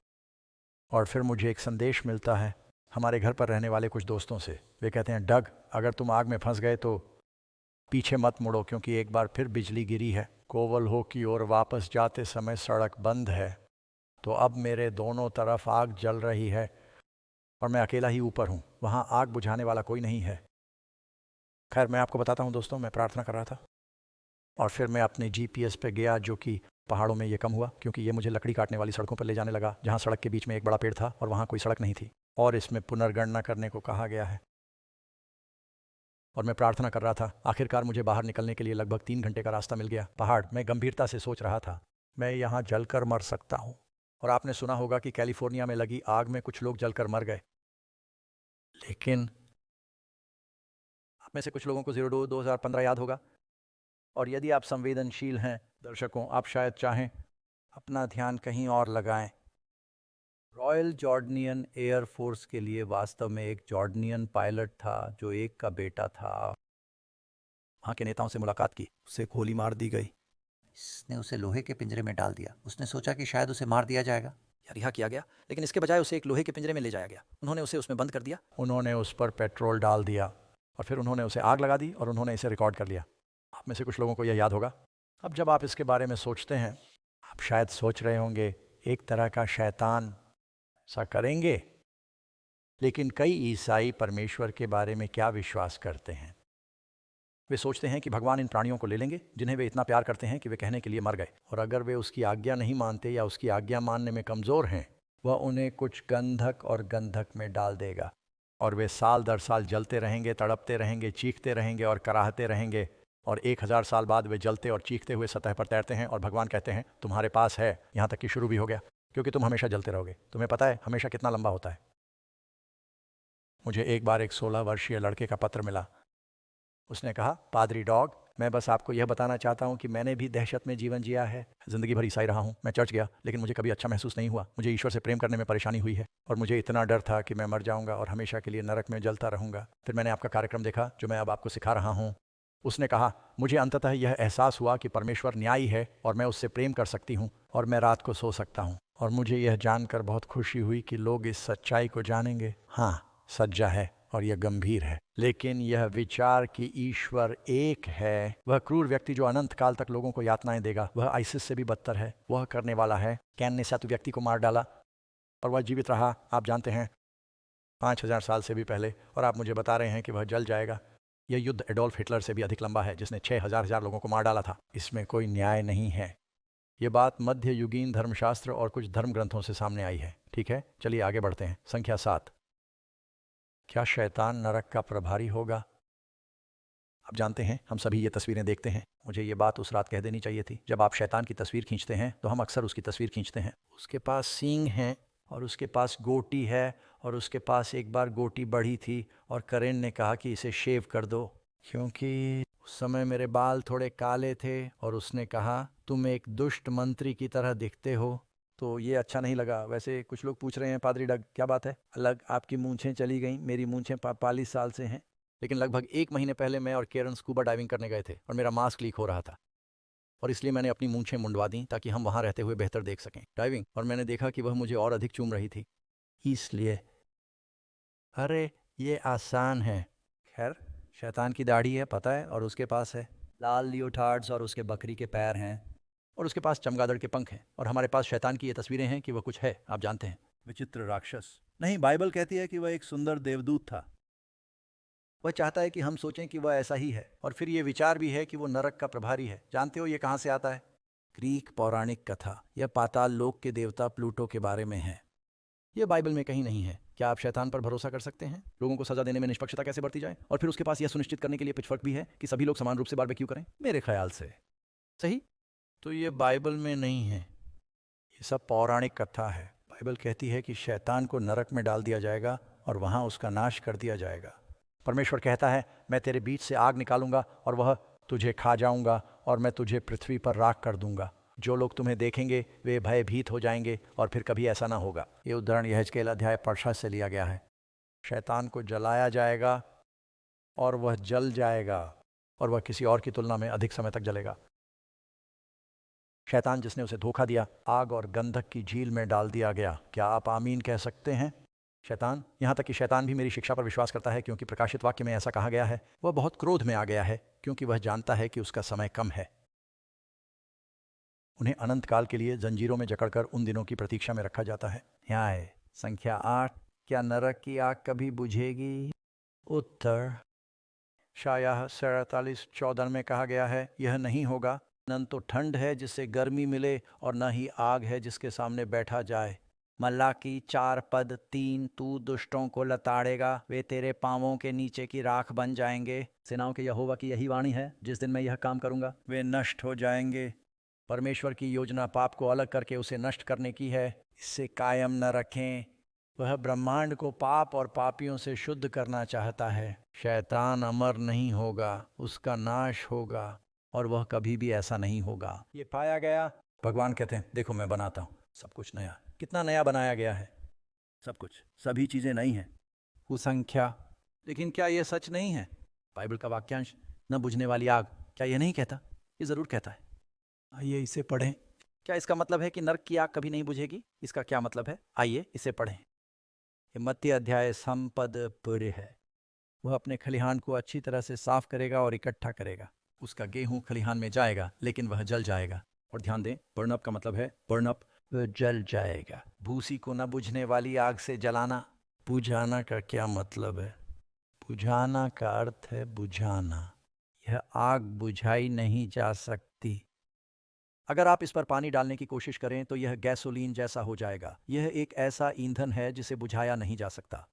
और फिर मुझे एक संदेश मिलता है हमारे घर पर रहने वाले कुछ दोस्तों से। वे कहते हैं, डग, अगर तुम आग में फंस गए तो पीछे मत मुड़ो, क्योंकि एक बार फिर बिजली गिरी है। कोवलहो की ओर वापस जाते समय सड़क बंद है। तो अब मेरे दोनों तरफ आग जल रही है और मैं अकेला ही ऊपर हूँ। वहाँ आग बुझाने वाला कोई नहीं है। खैर, मैं आपको बताता हूँ दोस्तों, मैं प्रार्थना कर रहा था और फिर मैं अपने GPS पे गया, जो कि पहाड़ों में ये कम हुआ क्योंकि ये मुझे लकड़ी काटने वाली सड़कों पर ले जाने लगा, जहाँ सड़क के बीच में एक बड़ा पेड़ था और वहाँ कोई सड़क नहीं थी, और इसमें पुनर्गणना करने को कहा गया है। और मैं प्रार्थना कर रहा था। आखिरकार मुझे बाहर निकलने के लिए लगभग 3 घंटे का रास्ता मिल गया। पहाड़, मैं गंभीरता से सोच रहा था, मैं यहाँ जलकर मर सकता हूँ। और आपने सुना होगा कि कैलिफोर्निया में लगी आग में कुछ लोग जलकर मर गए। लेकिन आप में से कुछ लोगों को 2015 याद होगा। और यदि आप संवेदनशील हैं दर्शकों, आप शायद चाहें अपना ध्यान कहीं और लगाएं। रॉयल जॉर्डनियन एयर फोर्स के लिए वास्तव में एक जॉर्डनियन पायलट था जो एक का बेटा था। वहाँ के नेताओं से मुलाकात की, उसे गोली मार दी गई। इसने उसे लोहे के पिंजरे में डाल दिया। उसने सोचा कि शायद उसे मार दिया जाएगा या रिहा किया गया, लेकिन इसके बजाय उसे एक लोहे के पिंजरे में ले जाया गया। उन्होंने उसे उसमें बंद कर दिया। उन्होंने उस पर पेट्रोल डाल दिया और फिर उन्होंने उसे आग लगा दी और उन्होंने इसे रिकॉर्ड कर लिया। आप में से कुछ लोगों को यह याद होगा। अब जब आप इसके बारे में सोचते हैं, आप शायद सोच रहे होंगे एक तरह का शैतान ऐसा करेंगे। लेकिन कई ईसाई परमेश्वर के बारे में क्या विश्वास करते हैं? वे सोचते हैं कि भगवान इन प्राणियों को ले लेंगे जिन्हें वे इतना प्यार करते हैं कि वे कहने के लिए मर गए, और अगर वे उसकी आज्ञा नहीं मानते या उसकी आज्ञा मानने में कमज़ोर हैं, वह उन्हें कुछ गंधक और गंधक में डाल देगा और वे साल दर साल जलते रहेंगे, तड़पते रहेंगे, चीखते रहेंगे और कराहते रहेंगे। और 1000 साल बाद वे जलते और चीखते हुए सतह पर तैरते हैं और भगवान कहते हैं तुम्हारे पास है, यहाँ तक कि शुरू भी हो गया, क्योंकि तुम हमेशा जलते रहोगे। तुम्हें पता है हमेशा कितना लंबा होता है? मुझे एक बार एक 16 वर्षीय लड़के का पत्र मिला। उसने कहा, पादरी डॉग, मैं बस आपको यह बताना चाहता हूँ कि मैंने भी दहशत में जीवन जिया है। ज़िंदगी भर ईसाई रहा हूँ। मैं चर्च गया, लेकिन मुझे कभी अच्छा महसूस नहीं हुआ। मुझे ईश्वर से प्रेम करने में परेशानी हुई है और मुझे इतना डर था कि मैं मर जाऊँगा और हमेशा के लिए नरक में जलता रहूँगा। फिर मैंने आपका कार्यक्रम देखा जो मैं अब आपको सिखा रहा हूँ। उसने कहा, मुझे अंततः यह एहसास हुआ कि परमेश्वर न्यायी है और मैं उससे प्रेम कर सकती हूँ और मैं रात को सो सकता हूँ। और मुझे यह जानकर बहुत खुशी हुई कि लोग इस सच्चाई को जानेंगे। हाँ, सच्चा है और यह गंभीर है, लेकिन यह विचार कि ईश्वर एक है, वह क्रूर व्यक्ति जो अनंत काल तक लोगों को यातनाएं देगा, वह आइसिस से भी बदतर है। वह करने वाला है। कैन ने 7 व्यक्ति को मार डाला और वह जीवित रहा, आप जानते हैं, 5000 साल से भी पहले, और आप मुझे बता रहे हैं कि वह जल जाएगा। यह युद्ध एडोल्फ हिटलर से भी अधिक लंबा है, जिसने 6000 लोगों को मार डाला था। इसमें कोई न्याय नहीं है। ये बात मध्य युगीन धर्मशास्त्र और कुछ धर्म ग्रंथों से सामने आई है। ठीक है, चलिए आगे बढ़ते हैं। संख्या 7, क्या शैतान नरक का प्रभारी होगा? आप जानते हैं, हम सभी ये तस्वीरें देखते हैं। मुझे ये बात उस रात कह देनी चाहिए थी। जब आप शैतान की तस्वीर खींचते हैं तो हम अक्सर उसकी तस्वीर खींचते हैं। उसके पास सींग हैं और उसके पास गोटी है और उसके पास एक बार गोटी बढ़ी थी और करेन ने कहा कि इसे शेव कर दो, क्योंकि उस समय मेरे बाल थोड़े काले थे और उसने कहा तुम एक दुष्ट मंत्री की तरह दिखते हो। तो ये अच्छा नहीं लगा। वैसे कुछ लोग पूछ रहे हैं, पादरी डग क्या बात है, अलग आपकी मूंछें चली गईं? मेरी मूंछें 45 साल से हैं, लेकिन लगभग 1 महीने पहले मैं और केरन स्कूबा डाइविंग करने गए थे और मेरा मास्क लीक हो रहा था और इसलिए मैंने अपनी मूंछें मुंडवा दी ताकि हम वहाँ रहते हुए बेहतर देख सकें डाइविंग। और मैंने देखा कि वह मुझे और अधिक चूम रही थी, इसलिए अरे ये आसान है। खैर, शैतान की दाढ़ी है, पता है, और उसके पास है लाल लियोटार्ड्स और उसके बकरी के पैर हैं और उसके पास चमगादड़ के पंख हैं। और हमारे पास शैतान की ये तस्वीरें हैं कि वह कुछ है, आप जानते हैं, विचित्र राक्षस नहीं। बाइबल कहती है कि वह एक सुंदर देवदूत था। वह चाहता है कि हम सोचें कि वह ऐसा ही है, और फिर ये विचार भी है कि वो नरक का प्रभारी है। जानते हो ये कहाँ से आता है? ग्रीक पौराणिक कथा। यह पाताल लोक के देवता प्लूटो के बारे में है। यह बाइबल में कहीं नहीं है। क्या आप शैतान पर भरोसा कर सकते हैं? लोगों को सजा देने में निष्पक्षता कैसे बरती जाए, और फिर उसके पास यह सुनिश्चित करने के लिए पिचफर्क भी है कि सभी लोग समान रूप से बारबेक्यू करें? मेरे ख्याल से सही तो ये बाइबल में नहीं है, ये सब पौराणिक कथा है। बाइबल कहती है कि शैतान को नरक में डाल दिया जाएगा और वहाँ उसका नाश कर दिया जाएगा। परमेश्वर कहता है, मैं तेरे बीच से आग निकालूंगा और वह तुझे खा जाऊंगा और मैं तुझे पृथ्वी पर राख कर दूंगा। जो लोग तुम्हें देखेंगे वे भयभीत हो जाएंगे और फिर कभी ऐसा ना होगा। ये उदाहरण यहेजकेल अध्याय 5 से लिया गया है। शैतान को जलाया जाएगा और वह जल जाएगा और वह किसी और की तुलना में अधिक समय तक जलेगा। शैतान जिसने उसे धोखा दिया, आग और गंधक की झील में डाल दिया गया। क्या आप आमीन कह सकते हैं? शैतान, यहाँ तक कि शैतान भी मेरी शिक्षा पर विश्वास करता है, क्योंकि प्रकाशित वाक्य में ऐसा कहा गया है, वह बहुत क्रोध में आ गया है क्योंकि वह जानता है कि उसका समय कम है। उन्हें अनंत काल के लिए जंजीरों में जकड़कर उन दिनों की प्रतीक्षा में रखा जाता है। यहाँ है संख्या 8, क्या नरक की आग कभी बुझेगी? उत्तर शायह 47:14 में कहा गया है, यह नहीं होगा। न तो ठंड है जिससे गर्मी मिले और न ही आग है जिसके सामने बैठा जाए। मल्लाकी 4:3 तू दुष्टों को लताड़ेगा, वे तेरे पांवों के नीचे की राख बन जाएंगे। सेनाओं के यहोवा की यही वाणी है, जिस दिन मैं यह काम करूंगा वे नष्ट हो जाएंगे। परमेश्वर की योजना पाप को अलग करके उसे नष्ट करने की है, इससे कायम न रखें। वह ब्रह्मांड को पाप और पापियों से शुद्ध करना चाहता है। शैतान अमर नहीं होगा, उसका नाश होगा, और वह कभी भी ऐसा नहीं होगा। ये पाया गया। भगवान कहते हैं देखो मैं बनाता हूँ सब कुछ नया। कितना नया बनाया गया है, सब कुछ, सभी चीज़ें नई हैं। कुसंख्या। लेकिन क्या यह सच नहीं है? बाइबल का वाक्यांश न बुझने वाली आग, क्या यह नहीं कहता? ये ज़रूर कहता है। आइए इसे पढ़ें। क्या इसका मतलब है कि नरक की आग कभी नहीं बुझेगी? इसका क्या मतलब है? आइए इसे पढ़ें। ये मत्ती अध्याय संपद पुर है। वह अपने खलिहान को अच्छी तरह से साफ करेगा और इकट्ठा करेगा। उसका गेहूं खलिहान में जाएगा, लेकिन वह जल जाएगा। और ध्यान दें, बर्नअप का मतलब है बर्नअप, वह जल जाएगा। भूसी को न बुझने वाली आग से जलाना। बुझाना का क्या मतलब है? बुझाना का अर्थ है बुझाना। यह आग बुझाई नहीं जा सकती। अगर आप इस पर पानी डालने की कोशिश करें तो यह गैसोलीन जैसा हो जाएगा। यह एक ऐसा ईंधन है जिसे बुझाया नहीं जा सकता।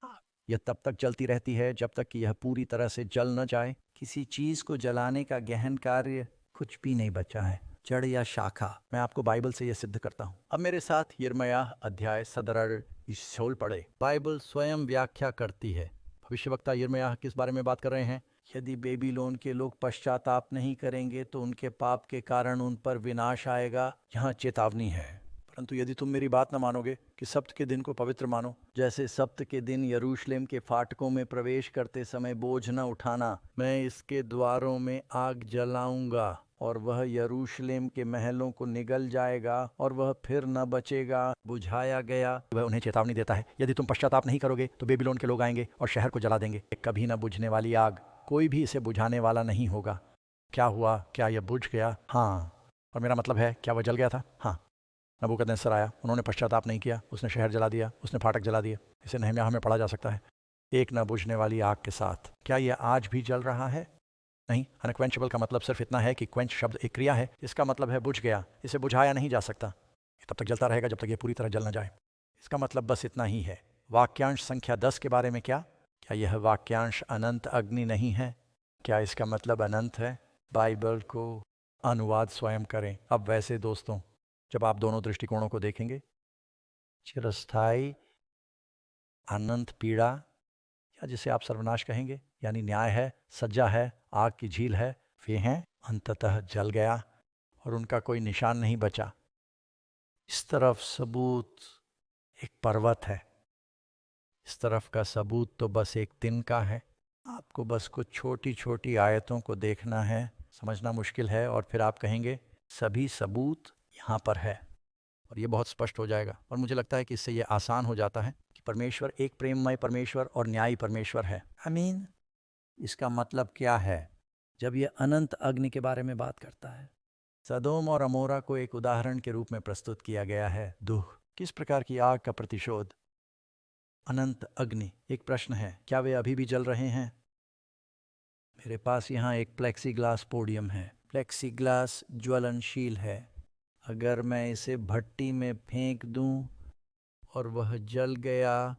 यह तब तक जलती रहती है जब तक कि यह पूरी तरह से जल न जाए। किसी चीज को जलाने का गहन कार्य कुछ भी नहीं बचा है, जड़ या शाखा। मैं आपको बाइबल से यह सिद्ध करता हूँ। अब मेरे साथ यिर्मयाह अध्याय 16 पढ़े। बाइबल स्वयं व्याख्या करती है। भविष्यवक्ता यिर्मयाह किस बारे में बात कर रहे हैं? यदि बेबीलोन के लोग पश्चाताप नहीं करेंगे तो उनके पाप के कारण उन पर विनाश आएगा। यहाँ चेतावनी है। परंतु यदि तुम मेरी बात न मानोगे कि सप्त के दिन को पवित्र मानो, जैसे सप्त के दिन यरूशलेम के फाटकों में प्रवेश करते समय बोझ न उठाना, मैं इसके द्वारों में आग जलाऊंगा और वह यरूशलेम के महलों को निगल जाएगा और वह फिर न बचेगा। बुझाया गया। वह उन्हें चेतावनी देता है, यदि तुम पश्चाताप नहीं करोगे तो बेबीलोन के लोग आएंगे और शहर को जला देंगे। कभी न बुझने वाली आग, कोई भी इसे बुझाने वाला नहीं होगा। क्या हुआ? क्या यह बुझ गया? हाँ। और मेरा मतलब है, क्या वह जल गया था? हाँ। नबूकदनेस्सर आया, उन्होंने पश्चाताप नहीं किया, उसने शहर जला दिया, उसने फाटक जला दिया। इसे नहम्याह में पढ़ा जा सकता है, एक न बुझने वाली आग के साथ। क्या यह आज भी जल रहा है? नहीं। अनक्वेंचेबल का मतलब सिर्फ इतना है कि क्वेंच शब्द एक क्रिया है। इसका मतलब है बुझ गया। इसे बुझाया नहीं जा सकता। ये तब तक जलता रहेगा जब तक ये पूरी तरह जल न जाए। इसका मतलब बस इतना ही है। वाक्यांश संख्या 10 के बारे में क्या यह वाक्यांश अनंत अग्नि नहीं है? क्या इसका मतलब अनंत है? बाइबल को अनुवाद स्वयं करें। अब वैसे दोस्तों, जब आप दोनों दृष्टिकोणों को देखेंगे, चिरस्थायी अनंत पीड़ा, या जिसे आप सर्वनाश कहेंगे, यानी न्याय है, सज्जा है, आग की झील है, वे हैं अंततः जल गया और उनका कोई निशान नहीं बचा। इस तरफ सबूत एक पर्वत है, इस तरफ का सबूत तो बस एक तिनका है। आपको बस कुछ छोटी छोटी आयतों को देखना है, समझना मुश्किल है, और फिर आप कहेंगे सभी सबूत यहाँ पर है, और ये बहुत स्पष्ट हो जाएगा। और मुझे लगता है कि इससे ये आसान हो जाता है कि परमेश्वर एक प्रेममय परमेश्वर और न्यायी परमेश्वर है। आमीन। इसका मतलब क्या है जब ये अनंत अग्नि के बारे में बात करता है? सदोम और अमोरा को एक उदाहरण के रूप में प्रस्तुत किया गया है। दुख, किस प्रकार की आग का प्रतिशोध? अनंत अग्नि। एक प्रश्न है, क्या वे अभी भी जल रहे हैं? मेरे पास यहाँ एक प्लेक्सीग्लास पोडियम है। प्लेक्सीग्लास ज्वलनशील है। अगर मैं इसे भट्टी में फेंक दूं और वह जल गया,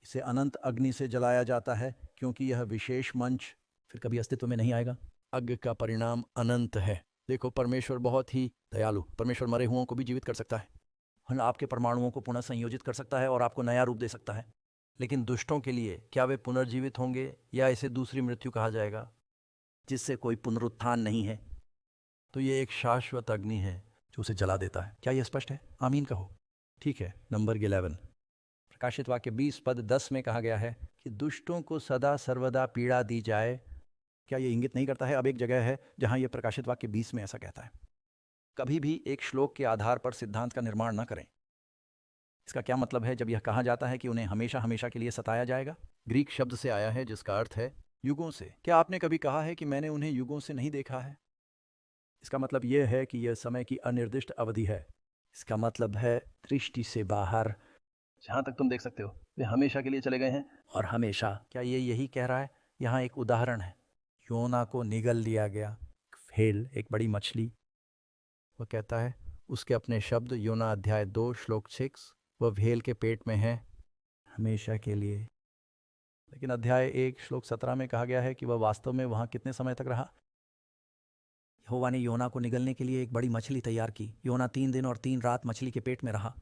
इसे अनंत अग्नि से जलाया जाता है क्योंकि यह विशेष मंच फिर कभी अस्तित्व में नहीं आएगा। अग्नि का परिणाम अनंत है। देखो, परमेश्वर बहुत ही दयालु। परमेश्वर मरे हुओं को भी जीवित कर सकता है, आपके परमाणुओं को पुनः संयोजित कर सकता है और आपको नया रूप दे सकता है। लेकिन दुष्टों के लिए क्या वे पुनर्जीवित होंगे, या इसे दूसरी मृत्यु कहा जाएगा जिससे कोई पुनरुत्थान नहीं है? तो ये एक शाश्वत अग्नि है जो उसे जला देता है। क्या यह स्पष्ट है? आमीन कहो। ठीक है। नंबर 11, प्रकाशित वाक्य 20:10 में कहा गया है कि दुष्टों को सदा सर्वदा पीड़ा दी जाए। क्या ये इंगित नहीं करता है? अब एक जगह है जहां ये प्रकाशित वाक्य 20 में ऐसा कहता है। कभी भी एक श्लोक के आधार पर सिद्धांत का निर्माण न करें। इसका क्या मतलब है जब यह कहा जाता है कि उन्हें हमेशा हमेशा के लिए सताया जाएगा? ग्रीक शब्द से आया है जिसका अर्थ है युगों से। क्या आपने कभी कहा है कि मैंने उन्हें युगों से नहीं देखा है? इसका मतलब यह है कि यह समय की अनिर्दिष्ट अवधि है। इसका मतलब है दृष्टि से बाहर, जहां तक तुम देख सकते हो वे हमेशा के लिए चले गए हैं और हमेशा। क्या ये यही कह रहा है? यहाँ एक उदाहरण है, योना को निगल लिया गया। व्हेल, एक बड़ी मछली, वह कहता है उसके अपने शब्द, योना अध्याय 2 श्लोक 6, वह भेल के पेट में है हमेशा के लिए। लेकिन अध्याय 1 श्लोक 17 में कहा गया है कि वह वास्तव में वहाँ कितने समय तक रहा। यहोवा ने योना को निगलने के लिए एक बड़ी मछली तैयार की। योना 3 दिन और 3 रात मछली के पेट में रहा।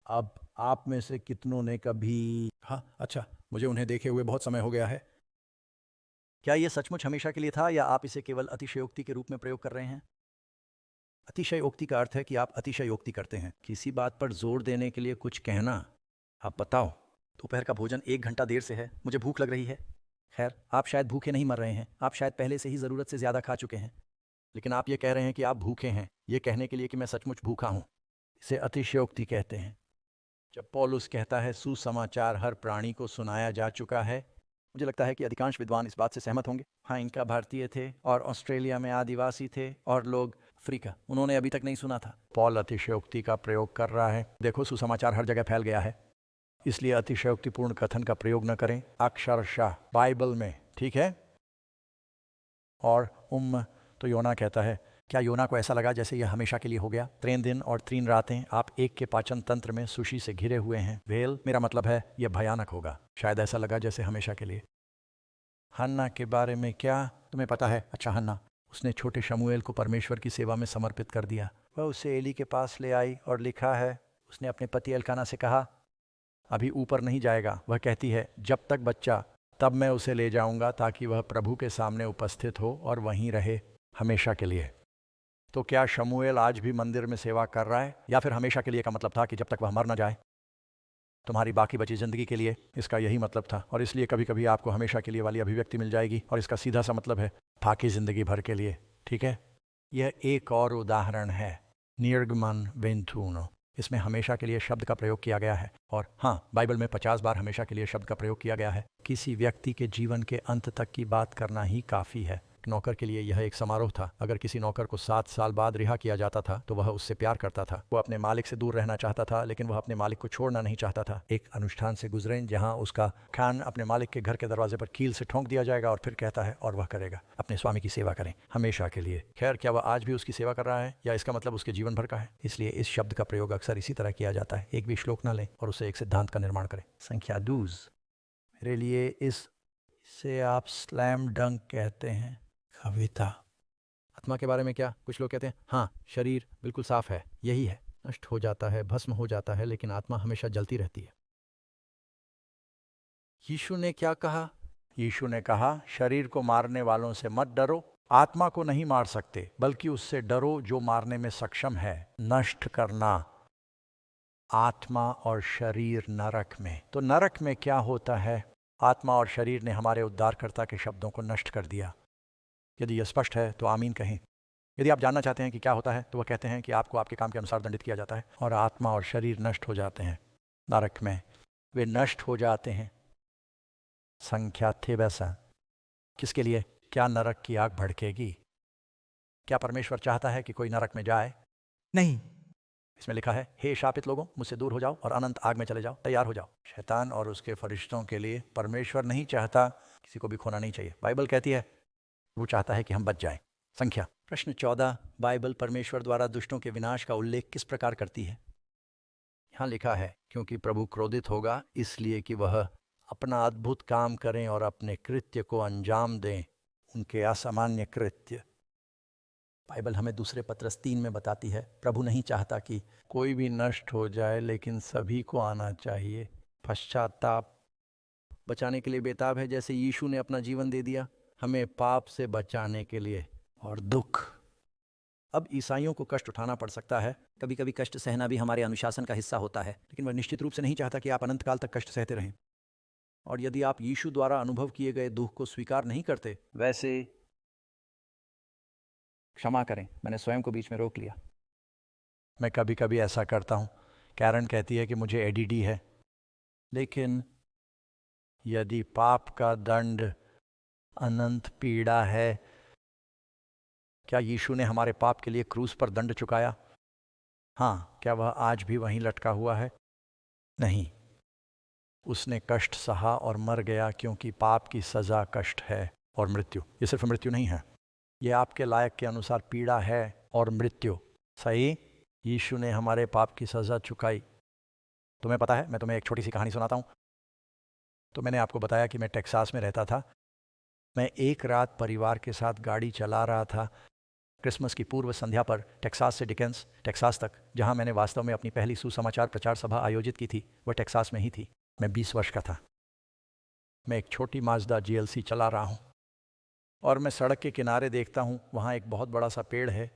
अब आप में से कितनों ने कभी हाँ अच्छा, मुझे उन्हें देखे हुए बहुत समय हो गया है। क्या यह सचमुच हमेशा के लिए था या आप इसे केवल अतिशयोक्ति के रूप में प्रयोग कर रहे हैं? अतिशयोक्ति का अर्थ है कि आप अतिशयोक्ति करते हैं, किसी बात पर जोर देने के लिए कुछ कहना। आप बताओ, दोपहर का भोजन 1 घंटा देर से है, मुझे भूख लग रही है। खैर, आप शायद भूखे नहीं मर रहे हैं, आप शायद पहले से ही ज़रूरत से ज़्यादा खा चुके हैं, लेकिन आप ये कह रहे हैं कि आप भूखे हैं, ये कहने के लिए कि मैं सचमुच भूखा हूँ। इसे अतिशयोक्ति कहते हैं। जब पौलुस कहता है सुसमाचार हर प्राणी को सुनाया जा चुका है, मुझे लगता है कि अधिकांश विद्वान इस बात से सहमत होंगे। हाँ, इनका भारतीय थे और ऑस्ट्रेलिया में आदिवासी थे और लोग अफ्रीका, उन्होंने अभी तक नहीं सुना था। पॉल अतिशयोक्ति का प्रयोग कर रहा है। देखो, सुसमाचार हर जगह फैल गया है, इसलिए अतिशयोक्तिपूर्ण कथन का प्रयोग न करें अक्षरशः बाइबल में, ठीक है। और तो योना कहता है, क्या योना को ऐसा लगा जैसे यह हमेशा के लिए हो गया? 3 दिन और 3 रातें आप एक के पाचन तंत्र में सुशी से घिरे हुए हैं। वेल, मेरा मतलब है यह भयानक होगा। शायद ऐसा लगा जैसे हमेशा के लिए। हन्ना के बारे में क्या तुम्हें पता है? अच्छा, हन्ना, उसने छोटे शमूएल को परमेश्वर की सेवा में समर्पित कर दिया। वह उसे एली के पास ले आई और लिखा है उसने अपने पति एल्काना से कहा अभी ऊपर नहीं जाएगा। वह कहती है जब तक बच्चा तब मैं उसे ले जाऊंगा ताकि वह प्रभु के सामने उपस्थित हो और वहीं रहे हमेशा के लिए। तो क्या शमूएल आज भी मंदिर में सेवा कर रहा है, या फिर हमेशा के लिए का मतलब था कि जब तक वह मर ना जाए, तुम्हारी बाकी बची जिंदगी के लिए? इसका यही मतलब था। और इसलिए कभी कभी आपको हमेशा के लिए वाली अभिव्यक्ति मिल जाएगी और इसका सीधा सा मतलब है बाकी जिंदगी भर के लिए, ठीक है। यह एक और उदाहरण है निर्गमन 21। इसमें हमेशा के लिए शब्द का प्रयोग किया गया है। और हाँ, बाइबल में 50 बार हमेशा के लिए शब्द का प्रयोग किया गया है। किसी व्यक्ति के जीवन के अंत तक की बात करना ही काफ़ी है। नौकर के लिए यह एक समारोह था। अगर किसी नौकर को 7 साल बाद रिहा किया जाता था तो वह उससे प्यार करता था। वो अपने मालिक से दूर रहना चाहता था, लेकिन वह अपने मालिक को छोड़ना नहीं चाहता था। एक अनुष्ठान से गुजरें जहां उसका खान अपने मालिक के घर के दरवाजे पर कील से ठोंक दिया जाएगा और फिर कहता है और वह करेगा अपने स्वामी की सेवा करें हमेशा के लिए। खैर, क्या वह आज भी उसकी सेवा कर रहा है या इसका मतलब उसके जीवन भर का है? इसलिए इस शब्द का प्रयोग अक्सर इसी तरह किया जाता है। एक भी श्लोक न लें और उसे एक सिद्धांत का निर्माण करें। संख्या 2 मेरे लिए इसे आप स्लैम डंक कहते हैं। कविता। आत्मा के बारे में क्या? कुछ लोग कहते हैं हाँ, शरीर बिल्कुल साफ है, यही है, नष्ट हो जाता है, भस्म हो जाता है, लेकिन आत्मा हमेशा जलती रहती है। यीशु ने क्या कहा? यीशु ने कहा शरीर को मारने वालों से मत डरो, आत्मा को नहीं मार सकते, बल्कि उससे डरो जो मारने में सक्षम है। नष्ट करना आत्मा और शरीर नरक में। तो नरक में क्या होता है? आत्मा और शरीर ने हमारे उद्धारकर्ता के शब्दों को नष्ट कर दिया। यदि यह स्पष्ट है तो आमीन कहें। यदि आप जानना चाहते हैं कि क्या होता है तो वह कहते हैं कि आपको आपके काम के अनुसार दंडित किया जाता है और आत्मा और शरीर नष्ट हो जाते हैं नरक में। वे नष्ट हो जाते हैं। संख्या थे वैसा किसके लिए? क्या नरक की आग भड़केगी? क्या परमेश्वर चाहता है कि कोई नरक में जाए? नहीं। इसमें लिखा है हे शापित लोगों, मुझसे दूर हो जाओ और अनंत आग में चले जाओ, तैयार हो जाओ। शैतान और उसके फरिश्तों के लिए परमेश्वर नहीं चाहता, किसी को भी खोना नहीं चाहिए। बाइबल कहती है वो चाहता है कि हम बच जाएं। संख्या। प्रश्न 14 बाइबल परमेश्वर द्वारा दुष्टों के विनाश का उल्लेख किस प्रकार करती है? यहाँ लिखा है क्योंकि प्रभु क्रोधित होगा इसलिए कि वह अपना अद्भुत काम करें और अपने कृत्य को अंजाम दें, उनके असामान्य कृत्य। बाइबल हमें दूसरे पत्रस 3 में बताती है प्रभु नहीं चाहता कि कोई भी नष्ट हो जाए, लेकिन सभी को आना चाहिए पश्चाताप। बचाने के लिए बेताब है, जैसे यीशु ने अपना जीवन दे दिया हमें पाप से बचाने के लिए। और दुख। अब ईसाइयों को कष्ट उठाना पड़ सकता है। कभी कभी कष्ट सहना भी हमारे अनुशासन का हिस्सा होता है, लेकिन वह निश्चित रूप से नहीं चाहता कि आप अनंत काल तक कष्ट सहते रहें। और यदि आप यीशु द्वारा अनुभव किए गए दुख को स्वीकार नहीं करते, वैसे क्षमा करें, मैंने स्वयं को बीच में रोक लिया। मैं कभी कभी ऐसा करता हूँ। कैरन कहती है कि मुझे एडीडी है, लेकिन यदि पाप का दंड अनंत पीड़ा है, क्या यीशु ने हमारे पाप के लिए क्रूस पर दंड चुकाया? हाँ। क्या वह आज भी वहीं लटका हुआ है? नहीं। उसने कष्ट सहा और मर गया, क्योंकि पाप की सज़ा कष्ट है और मृत्यु। ये सिर्फ मृत्यु नहीं है, ये आपके लायक के अनुसार पीड़ा है और मृत्यु। सही। यीशु ने हमारे पाप की सज़ा चुकाई, तुम्हें पता है, मैं तुम्हें एक छोटी सी कहानी सुनाता हूँ। तो मैंने आपको बताया कि मैं टेक्सास में रहता था। मैं एक रात परिवार के साथ गाड़ी चला रहा था क्रिसमस की पूर्व संध्या पर टेक्सास से डिकेंस टेक्सास तक, जहाँ मैंने वास्तव में अपनी पहली सुसमाचार प्रचार सभा आयोजित की थी, वह टेक्सास में ही थी। मैं 20 वर्ष का था। मैं एक छोटी माजदा GLC चला रहा हूँ और मैं सड़क के किनारे देखता हूँ, वहाँ एक बहुत बड़ा सा पेड़ है,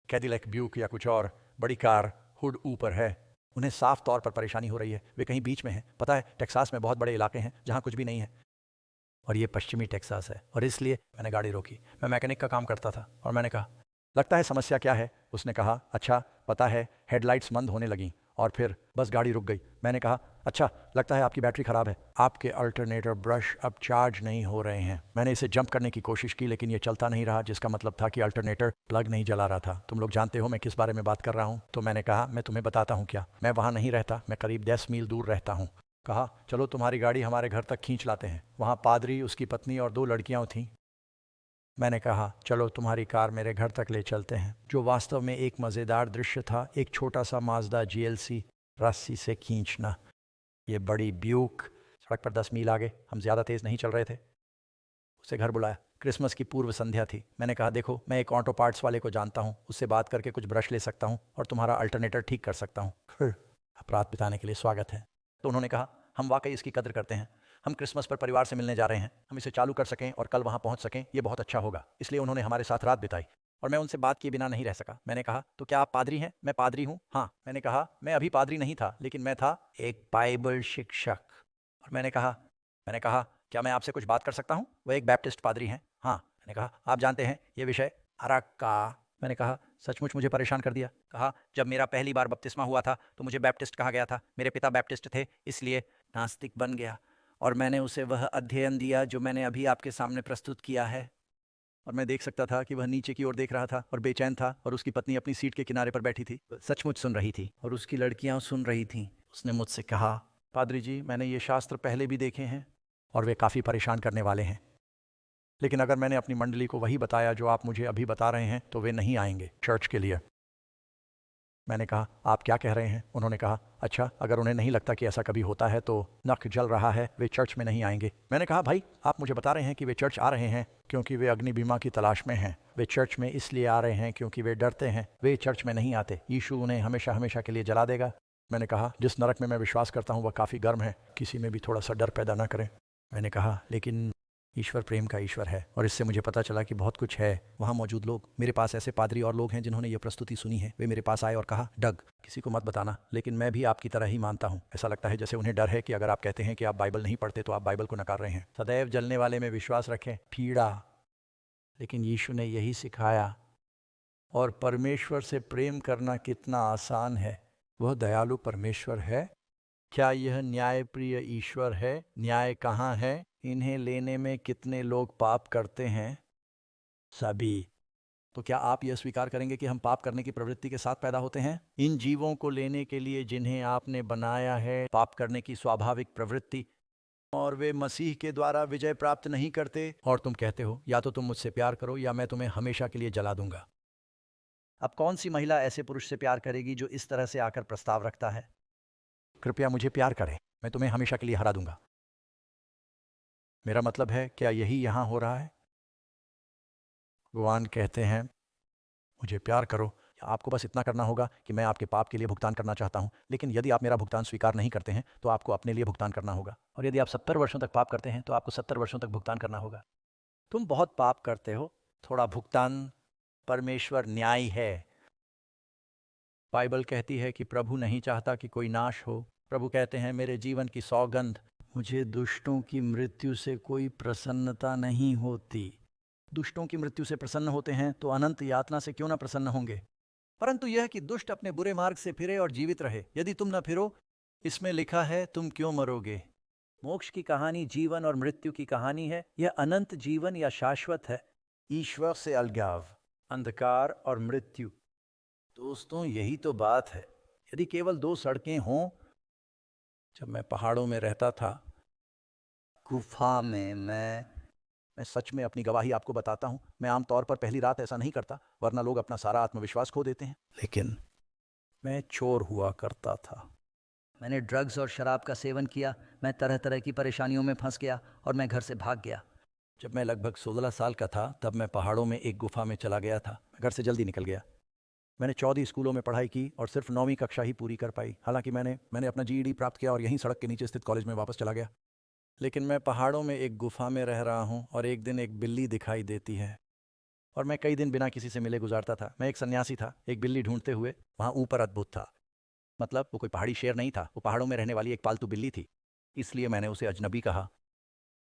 कैडिलैक ब्यूक या कुछ और बड़ी कार, हुड ऊपर है। उन्हें साफ तौर पर परेशानी हो रही है, वे कहीं बीच में हैं। पता है, टेक्सास में बहुत बड़े इलाके हैं जहाँ कुछ भी नहीं है, और ये पश्चिमी टेक्सास है। और इसलिए मैंने गाड़ी रोकी। मैं मैकेनिक का काम करता था और मैंने कहा, लगता है समस्या क्या है? उसने कहा, अच्छा पता है, हेडलाइट्स बंद होने लगीं और फिर बस गाड़ी रुक गई। मैंने कहा, अच्छा लगता है आपकी बैटरी ख़राब है, आपके अल्टरनेटर ब्रश अब चार्ज नहीं हो रहे हैं। मैंने इसे जंप करने की कोशिश की लेकिन ये चलता नहीं रहा, जिसका मतलब था कि अल्टरनेटर प्लग नहीं जला रहा था। तुम लोग जानते हो मैं किस बारे में बात कर रहा हूँ। तो मैंने कहा, मैं तुम्हें बताता हूँ क्या, मैं वहाँ नहीं रहता, मैं करीब 10 मील दूर रहता हूँ। कहा, चलो तुम्हारी गाड़ी हमारे घर तक खींच लाते हैं। वहाँ पादरी, उसकी पत्नी और 2 लड़कियाँ थीं। मैंने कहा, चलो तुम्हारी कार मेरे घर तक ले चलते हैं, जो वास्तव में एक मज़ेदार दृश्य था। एक छोटा सा माजदा GLC रस्सी से खींचना, ये बड़ी ब्यूक। सड़क पर 10 मील आगे, हम ज़्यादा तेज़ नहीं चल रहे थे। उसे घर बुलाया। क्रिसमस की पूर्व संध्या थी। मैंने कहा, देखो मैं एक ऑटो पार्ट्स वाले को जानता हूँ, उससे बात करके कुछ ब्रश ले सकता हूँ और तुम्हारा अल्टरनेटर ठीक कर सकता हूँ। रात बिताने के लिए स्वागत है। तो उन्होंने कहा, हम वाकई इसकी कदर करते हैं, हम क्रिसमस पर परिवार से मिलने जा रहे हैं, हम इसे चालू कर सकें और कल वहाँ पहुँच सकें, ये बहुत अच्छा होगा। इसलिए उन्होंने हमारे साथ रात बिताई और मैं उनसे बात किए बिना नहीं रह सका। मैंने कहा, तो क्या आप पादरी हैं? मैं पादरी हूँ। हाँ। मैंने कहा, मैं अभी पादरी नहीं था, लेकिन मैं था एक बाइबल शिक्षक। और मैंने कहा, क्या मैं आपसे कुछ बात कर सकता हूँ? वह एक बैप्टिस्ट पादरी हैं। हाँ। मैंने कहा, आप जानते हैं ये विषय अरक का। मैंने कहा, सचमुच मुझे परेशान कर दिया। कहा, जब मेरा पहली बार बपतिस्मा हुआ था तो मुझे बैप्टिस्ट कहा गया था। मेरे पिता बैप्टिस्ट थे, इसलिए नास्तिक बन गया और मैंने उसे वह अध्ययन दिया जो मैंने अभी आपके सामने प्रस्तुत किया है। और मैं देख सकता था कि वह नीचे की ओर देख रहा था और बेचैन था, और उसकी पत्नी अपनी सीट के किनारे पर बैठी थी, सचमुच सुन रही थी, और उसकी लड़कियां सुन रही थीं। उसने मुझसे कहा, पादरी जी, मैंने ये शास्त्र पहले भी देखे हैं और वे काफ़ी परेशान करने वाले हैं, लेकिन अगर मैंने अपनी मंडली को वही बताया जो आप मुझे अभी बता रहे हैं तो वे नहीं आएंगे चर्च के लिए। मैंने कहा, आप क्या कह रहे हैं? उन्होंने कहा, अच्छा अगर उन्हें नहीं लगता कि ऐसा कभी होता है तो नक जल रहा है, वे चर्च में नहीं आएंगे। मैंने कहा, भाई आप मुझे बता रहे हैं कि वे चर्च आ रहे हैं क्योंकि वे अग्नि बीमा की तलाश में हैं। वे चर्च में इसलिए आ रहे हैं क्योंकि वे डरते हैं। वे चर्च में नहीं आते, यीशु उन्हें हमेशा हमेशा के लिए जला देगा। मैंने कहा, जिस नरक में मैं विश्वास करता हूँ वह काफ़ी गर्म है, किसी में भी थोड़ा सा डर पैदा ना करें। मैंने कहा, लेकिन ईश्वर प्रेम का ईश्वर है, और इससे मुझे पता चला कि बहुत कुछ है। वहाँ मौजूद लोग, मेरे पास ऐसे पादरी और लोग हैं जिन्होंने ये प्रस्तुति सुनी है। वे मेरे पास आए और कहा, डग किसी को मत बताना, लेकिन मैं भी आपकी तरह ही मानता हूँ। ऐसा लगता है जैसे उन्हें डर है कि अगर आप कहते हैं कि आप बाइबल नहीं पढ़ते तो आप बाइबल को नकार रहे हैं। सदैव जलने वाले में विश्वास रखें, पीड़ा, लेकिन यीशु ने यही सिखाया। और परमेश्वर से प्रेम करना कितना आसान है। वह दयालु परमेश्वर है। क्या यह न्यायप्रिय ईश्वर है? न्याय कहाँ है? इन्हें लेने में कितने लोग पाप करते हैं? सभी। तो क्या आप यह स्वीकार करेंगे कि हम पाप करने की प्रवृत्ति के साथ पैदा होते हैं? इन जीवों को लेने के लिए जिन्हें आपने बनाया है, पाप करने की स्वाभाविक प्रवृत्ति, और वे मसीह के द्वारा विजय प्राप्त नहीं करते। और तुम कहते हो, या तो तुम मुझसे प्यार करो या मैं तुम्हें हमेशा के लिए जला दूंगा। अब कौन सी महिला ऐसे पुरुष से प्यार करेगी जो इस तरह से आकर प्रस्ताव रखता है, कृपया मुझे प्यार करें, मैं तुम्हें हमेशा के लिए हरा दूंगा। मेरा मतलब है, क्या यही यहाँ हो रहा है? भगवान कहते हैं, मुझे प्यार करो, आपको बस इतना करना होगा कि मैं आपके पाप के लिए भुगतान करना चाहता हूँ, लेकिन यदि आप मेरा भुगतान स्वीकार नहीं करते हैं तो आपको अपने लिए भुगतान करना होगा। और यदि आप 70 वर्षों तक पाप करते हैं तो आपको 70 वर्षों तक भुगतान करना होगा। तुम बहुत पाप करते हो, थोड़ा भुगतान। परमेश्वर न्यायी है। बाइबल कहती है कि प्रभु नहीं चाहता कि कोई नाश हो। प्रभु कहते हैं, मेरे जीवन की सौगंध, मुझे दुष्टों की मृत्यु से कोई प्रसन्नता नहीं होती। दुष्टों की मृत्यु से प्रसन्न होते हैं तो अनंत यातना से क्यों ना प्रसन्न होंगे? परंतु यह कि दुष्ट अपने बुरे मार्ग से फिरे और जीवित रहे। यदि तुम न फिरो, इसमें लिखा है, तुम क्यों मरोगे? मोक्ष की कहानी जीवन और मृत्यु की कहानी है। यह अनंत जीवन या शाश्वत है, ईश्वर से अलगाव, अंधकार और मृत्यु। दोस्तों, यही तो बात है। यदि केवल 2 सड़कें हों। जब मैं पहाड़ों में रहता था, गुफा में, मैं सच में अपनी गवाही आपको बताता हूँ, मैं आमतौर पर पहली रात ऐसा नहीं करता, वरना लोग अपना सारा आत्मविश्वास खो देते हैं। लेकिन मैं चोर हुआ करता था। मैंने ड्रग्स और शराब का सेवन किया, मैं तरह तरह की परेशानियों में फंस गया और मैं घर से भाग गया। जब मैं लगभग 16 साल का था तब मैं पहाड़ों में एक गुफा में चला गया था। मैं घर से जल्दी निकल गया। मैंने 14 स्कूलों में पढ़ाई की और सिर्फ 9वीं कक्षा ही पूरी कर पाई। हालांकि मैंने अपना GED प्राप्त किया और यहीं सड़क के नीचे स्थित कॉलेज में वापस चला गया। लेकिन मैं पहाड़ों में एक गुफा में रह रहा हूँ और एक दिन एक बिल्ली दिखाई देती है और मैं कई दिन बिना किसी से मिले गुजारता था। मैं एक सन्यासी था, एक बिल्ली ढूंढते हुए वहाँ ऊपर अद्भुत था। मतलब वो कोई पहाड़ी शेर नहीं था, वो पहाड़ों में रहने वाली एक पालतू बिल्ली थी, इसलिए मैंने उसे अजनबी कहा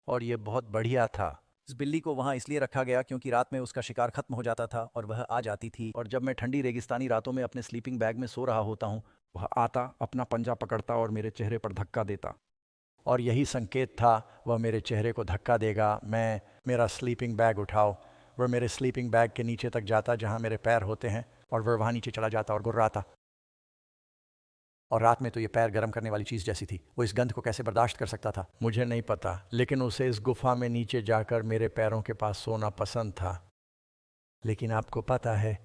और ये बहुत बढ़िया था। इस बिल्ली को वहाँ इसलिए रखा गया क्योंकि रात में उसका शिकार खत्म हो जाता था और वह आ जाती थी, और जब मैं ठंडी रेगिस्तानी रातों में अपने स्लीपिंग बैग में सो रहा होता हूँ, वह आता, अपना पंजा पकड़ता और मेरे चेहरे पर धक्का देता, और यही संकेत था, वह मेरे चेहरे को धक्का देगा। मैं मेरा स्लीपिंग बैग उठाओ। वह मेरे स्लीपिंग बैग के नीचे तक जाता जहाँ मेरे पैर होते हैं और वह वहाँ नीचे चला जाता और गुर्राता। और रात में तो ये पैर गर्म करने वाली चीज़ जैसी थी। वो इस गंध को कैसे बर्दाश्त कर सकता था मुझे नहीं पता, लेकिन उसे इस गुफा में नीचे जाकर मेरे पैरों के पास सोना पसंद था। लेकिन आपको पता है,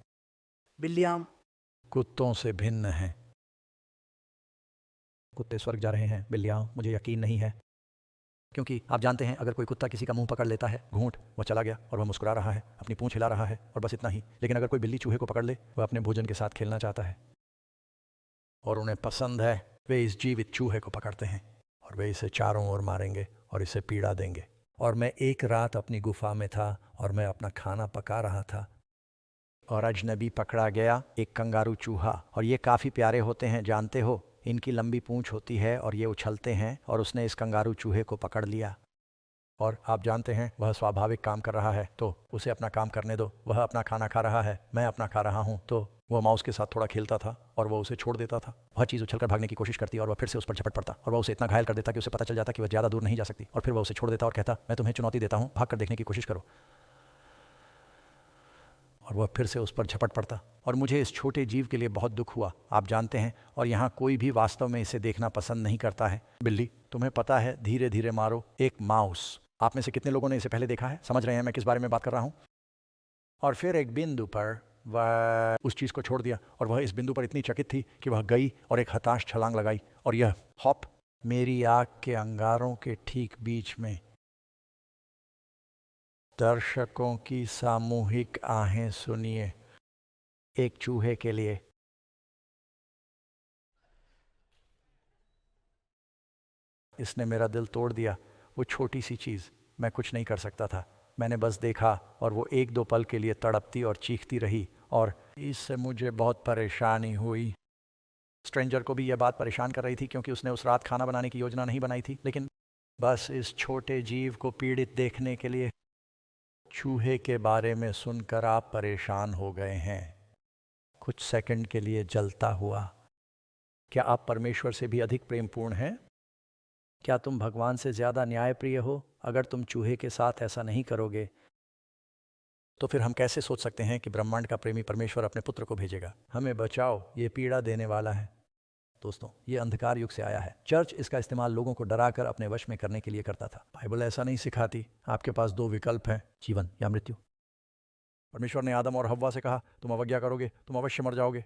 बिल्लियाँ कुत्तों से भिन्न हैं। कुत्ते स्वर्ग जा रहे हैं, बिल्लियाँ मुझे यकीन नहीं है, क्योंकि आप जानते हैं अगर कोई कुत्ता किसी का मुंह पकड़ लेता है, घूंट, वह चला गया और वह मुस्कुरा रहा है, अपनी पूंछ हिला रहा है और बस इतना ही। लेकिन अगर कोई बिल्ली चूहे को पकड़ ले, वह अपने भोजन के साथ खेलना चाहता है और उन्हें पसंद है। वे इस जीवित चूहे को पकड़ते हैं और वे इसे चारों ओर मारेंगे और इसे पीड़ा देंगे। और मैं एक रात अपनी गुफा में था और मैं अपना खाना पका रहा था और अजनबी पकड़ा गया, एक कंगारू चूहा। और ये काफ़ी प्यारे होते हैं, जानते हो, इनकी लंबी पूंछ होती है और ये उछलते हैं, और उसने इस कंगारू चूहे को पकड़ लिया। और आप जानते हैं वह स्वाभाविक काम कर रहा है, तो उसे अपना काम करने दो। वह अपना खाना खा रहा है, मैं अपना खा रहा हूँ। तो वह माउस के साथ थोड़ा खेलता था और वह उसे छोड़ देता था। वह चीज़ उछलकर भागने की कोशिश करती और वह फिर से उस पर झपट पड़ता और वह उसे इतना घायल कर देता कि उसे पता चल जाता कि वह ज़्यादा दूर नहीं जा सकती, और फिर वह उसे छोड़ देता और कहता, मैं तुम्हें चुनौती देता हूँ, भाग कर देखने की कोशिश करो। और वह फिर से उस पर झपट पड़ता और मुझे इस छोटे जीव के लिए बहुत दुख हुआ, आप जानते हैं। और यहाँ कोई भी वास्तव में इसे देखना पसंद नहीं करता है। बिल्ली, तुम्हें पता है, धीरे धीरे मारो। एक माउस। आप में से कितने लोगों ने इसे पहले देखा है? समझ रहे हैं मैं किस बारे में बात कर रहा हूँ? और फिर एक बिंदु पर वह उस चीज़ को छोड़ दिया और वह इस बिंदु पर इतनी चकित थी कि वह गई और एक हताश छलांग लगाई, और यह हॉप मेरी आँख के अंगारों के ठीक बीच में। दर्शकों की सामूहिक आहें सुनिए, एक चूहे के लिए। इसने मेरा दिल तोड़ दिया। वो छोटी सी चीज़, मैं कुछ नहीं कर सकता था। मैंने बस देखा और वो एक दो पल के लिए तड़पती और चीखती रही, और इससे मुझे बहुत परेशानी हुई। स्ट्रेंजर को भी यह बात परेशान कर रही थी क्योंकि उसने उस रात खाना बनाने की योजना नहीं बनाई थी, लेकिन बस इस छोटे जीव को पीड़ित देखने के लिए। चूहे के बारे में सुनकर आप परेशान हो गए हैं। कुछ सेकंड के लिए जलता हुआ। क्या आप परमेश्वर से भी अधिक प्रेमपूर्ण हैं? क्या तुम भगवान से ज़्यादा न्यायप्रिय हो? अगर तुम चूहे के साथ ऐसा नहीं करोगे, तो फिर हम कैसे सोच सकते हैं कि ब्रह्मांड का प्रेमी परमेश्वर अपने पुत्र को भेजेगा? हमें बचाओ, ये पीड़ा देने वाला है। दोस्तों, ये अंधकार युग से आया है। चर्च इसका इस्तेमाल लोगों को डराकर अपने वश में करने के लिए करता था। बाइबल ऐसा नहीं सिखाती। आपके पास दो विकल्प हैं, जीवन या मृत्यु। परमेश्वर ने आदम और हव्वा से कहा, तुम अवज्ञा करोगे, तुम अवश्य मर जाओगे।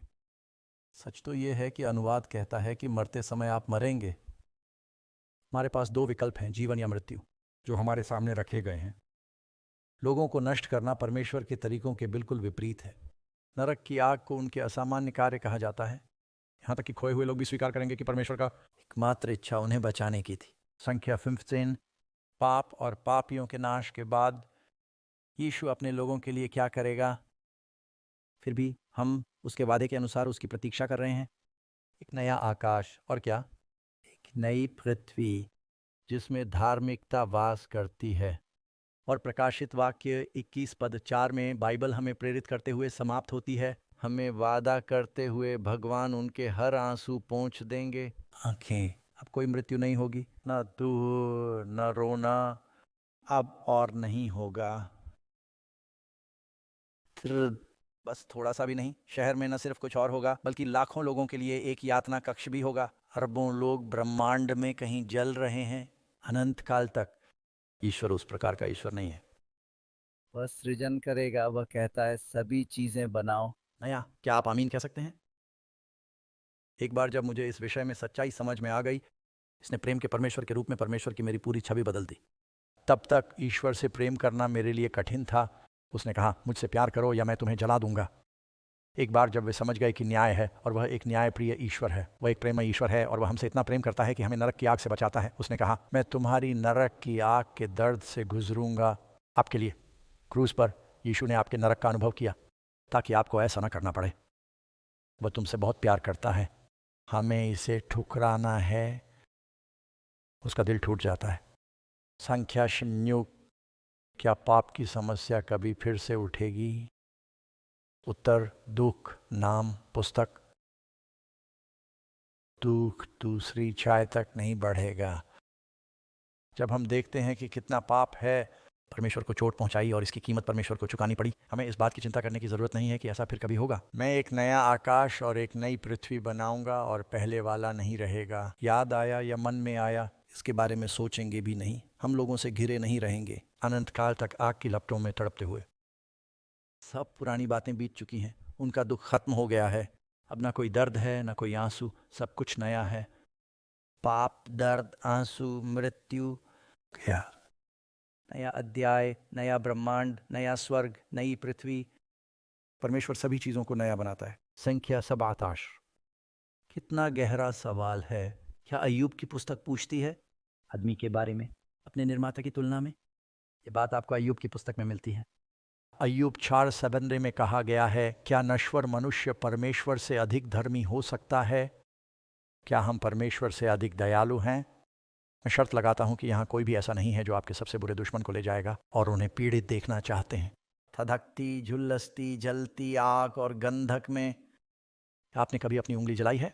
सच तो ये है कि अनुवाद कहता है कि मरते समय आप मरेंगे। हमारे पास दो विकल्प हैं, जीवन या मृत्यु, जो हमारे सामने रखे गए हैं। लोगों को नष्ट करना परमेश्वर के तरीकों के बिल्कुल विपरीत है। नरक की आग को उनके असामान्य कार्य कहा जाता है। यहाँ तक कि खोए हुए लोग भी स्वीकार करेंगे कि परमेश्वर का एकमात्र इच्छा उन्हें बचाने की थी। संख्या 15। पाप और पापियों के नाश के बाद यीशु अपने लोगों के लिए क्या करेगा? फिर भी हम उसके वादे के अनुसार उसकी प्रतीक्षा कर रहे हैं। एक नया आकाश और क्या, एक नई पृथ्वी जिसमें धार्मिकता वास करती है। और प्रकाशित वाक्य 21:4 में बाइबल हमें प्रेरित करते हुए समाप्त होती है, हमें वादा करते हुए भगवान उनके हर आंसू पोंछ देंगे। आंखें, अब कोई मृत्यु नहीं होगी, न दुख न रोना, अब और नहीं होगा। बस थोड़ा सा भी नहीं। शहर में न सिर्फ कुछ और होगा, बल्कि लाखों लोगों के लिए एक यातना कक्ष भी होगा। अरबों लोग ब्रह्मांड में कहीं जल रहे हैं अनंत काल तक। ईश्वर उस प्रकार का ईश्वर नहीं है। वह सृजन करेगा, वह कहता है सभी चीजें बनाओ नया। क्या आप आमीन कह सकते हैं? एक बार जब मुझे इस विषय में सच्चाई समझ में आ गई, इसने प्रेम के परमेश्वर के रूप में परमेश्वर की मेरी पूरी छवि बदल दी। तब तक ईश्वर से प्रेम करना मेरे लिए कठिन था। उसने कहा, मुझसे प्यार करो या मैं तुम्हें जला दूंगा। एक बार जब वे समझ गए कि न्याय है और वह एक न्यायप्रिय ईश्वर है, वह एक प्रेममय ईश्वर है और वह हमसे इतना प्रेम करता है कि हमें नरक की आग से बचाता है, उसने कहा, मैं तुम्हारी नरक की आग के दर्द से गुजरूंगा आपके लिए। क्रूज पर यीशु ने आपके नरक का अनुभव किया ताकि आपको ऐसा ना करना पड़े। वह तुमसे बहुत प्यार करता है। हमें इसे ठुकराना है, उसका दिल टूट जाता है। संख्या शून्य, क्या पाप की समस्या कभी फिर से उठेगी? उत्तर, दुख नाम पुस्तक। दुख दूसरी चाय तक नहीं बढ़ेगा। जब हम देखते हैं कि कितना पाप है, परमेश्वर को चोट पहुंचाई और इसकी कीमत परमेश्वर को चुकानी पड़ी, हमें इस बात की चिंता करने की ज़रूरत नहीं है कि ऐसा फिर कभी होगा। मैं एक नया आकाश और एक नई पृथ्वी बनाऊंगा और पहले वाला नहीं रहेगा। याद आया या मन में आया, इसके बारे में सोचेंगे भी नहीं। हम लोगों से घिरे नहीं रहेंगे अनंत काल तक आग की लपटों में तड़पते हुए। सब पुरानी बातें बीत चुकी हैं, उनका दुख खत्म हो गया है। अब ना कोई दर्द है, ना कोई आंसू, सब कुछ नया है। पाप, दर्द, आंसू, मृत्यु गया। नया अध्याय, नया ब्रह्मांड, नया स्वर्ग, नई पृथ्वी। परमेश्वर सभी चीज़ों को नया बनाता है। संख्या 27। कितना गहरा सवाल है। क्या अय्यूब की पुस्तक पूछती है आदमी के बारे में अपने निर्माता की तुलना में? ये बात आपको अय्यूब की पुस्तक में मिलती है। अय्यूब 4:17 में कहा गया है, क्या नश्वर मनुष्य परमेश्वर से अधिक धर्मी हो सकता है? क्या हम परमेश्वर से अधिक दयालु हैं? मैं शर्त लगाता हूं कि यहाँ कोई भी ऐसा नहीं है जो आपके सबसे बुरे दुश्मन को ले जाएगा और उन्हें पीड़ित देखना चाहते हैं। धधकती, झुलसती, जलती आग और गंधक में आपने कभी अपनी उंगली जलाई है?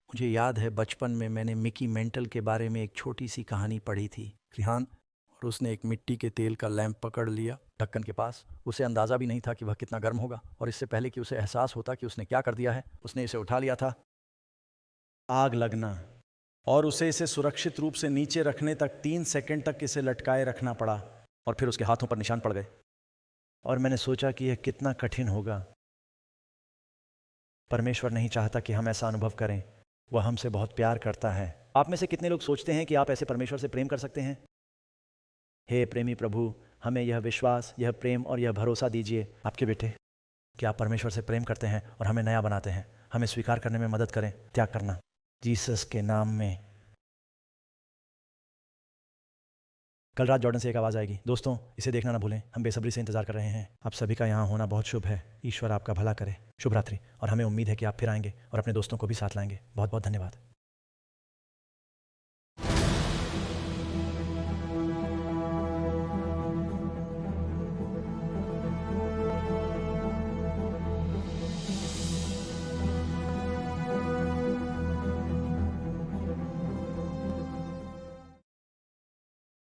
मुझे याद है बचपन में मैंने मिकी मेंटल के बारे में एक छोटी सी कहानी पढ़ी थी। रिहान और उसने एक मिट्टी के तेल का लैंप पकड़ लिया ढक्कन के पास। उसे अंदाज़ा भी नहीं था कि वह कितना गर्म होगा, और इससे पहले कि उसे एहसास होता कि उसने क्या कर दिया है, उसने इसे उठा लिया था। आग लगना और उसे इसे सुरक्षित रूप से नीचे रखने तक 3 सेकंड तक इसे लटकाए रखना पड़ा, और फिर उसके हाथों पर निशान पड़ गए। और मैंने सोचा कि यह कितना कठिन होगा। परमेश्वर नहीं चाहता कि हम ऐसा अनुभव करें। वह हमसे बहुत प्यार करता है। आप में से कितने लोग सोचते हैं कि आप ऐसे परमेश्वर से प्रेम कर सकते हैं? हे प्रेमी प्रभु, हमें यह विश्वास, यह प्रेम और यह भरोसा दीजिए आपके बेटे कि आप परमेश्वर से प्रेम करते हैं और हमें नया बनाते हैं। हमें स्वीकार करने में मदद करें, त्याग करना, जीसस के नाम में। कल रात जॉर्डन से एक आवाज़ आएगी। दोस्तों, इसे देखना ना भूलें। हम बेसब्री से इंतजार कर रहे हैं। आप सभी का यहाँ होना बहुत शुभ है। ईश्वर आपका भला करे। शुभ रात्रि। और हमें उम्मीद है कि आप फिर आएंगे और अपने दोस्तों को भी साथ लाएंगे। बहुत बहुत धन्यवाद।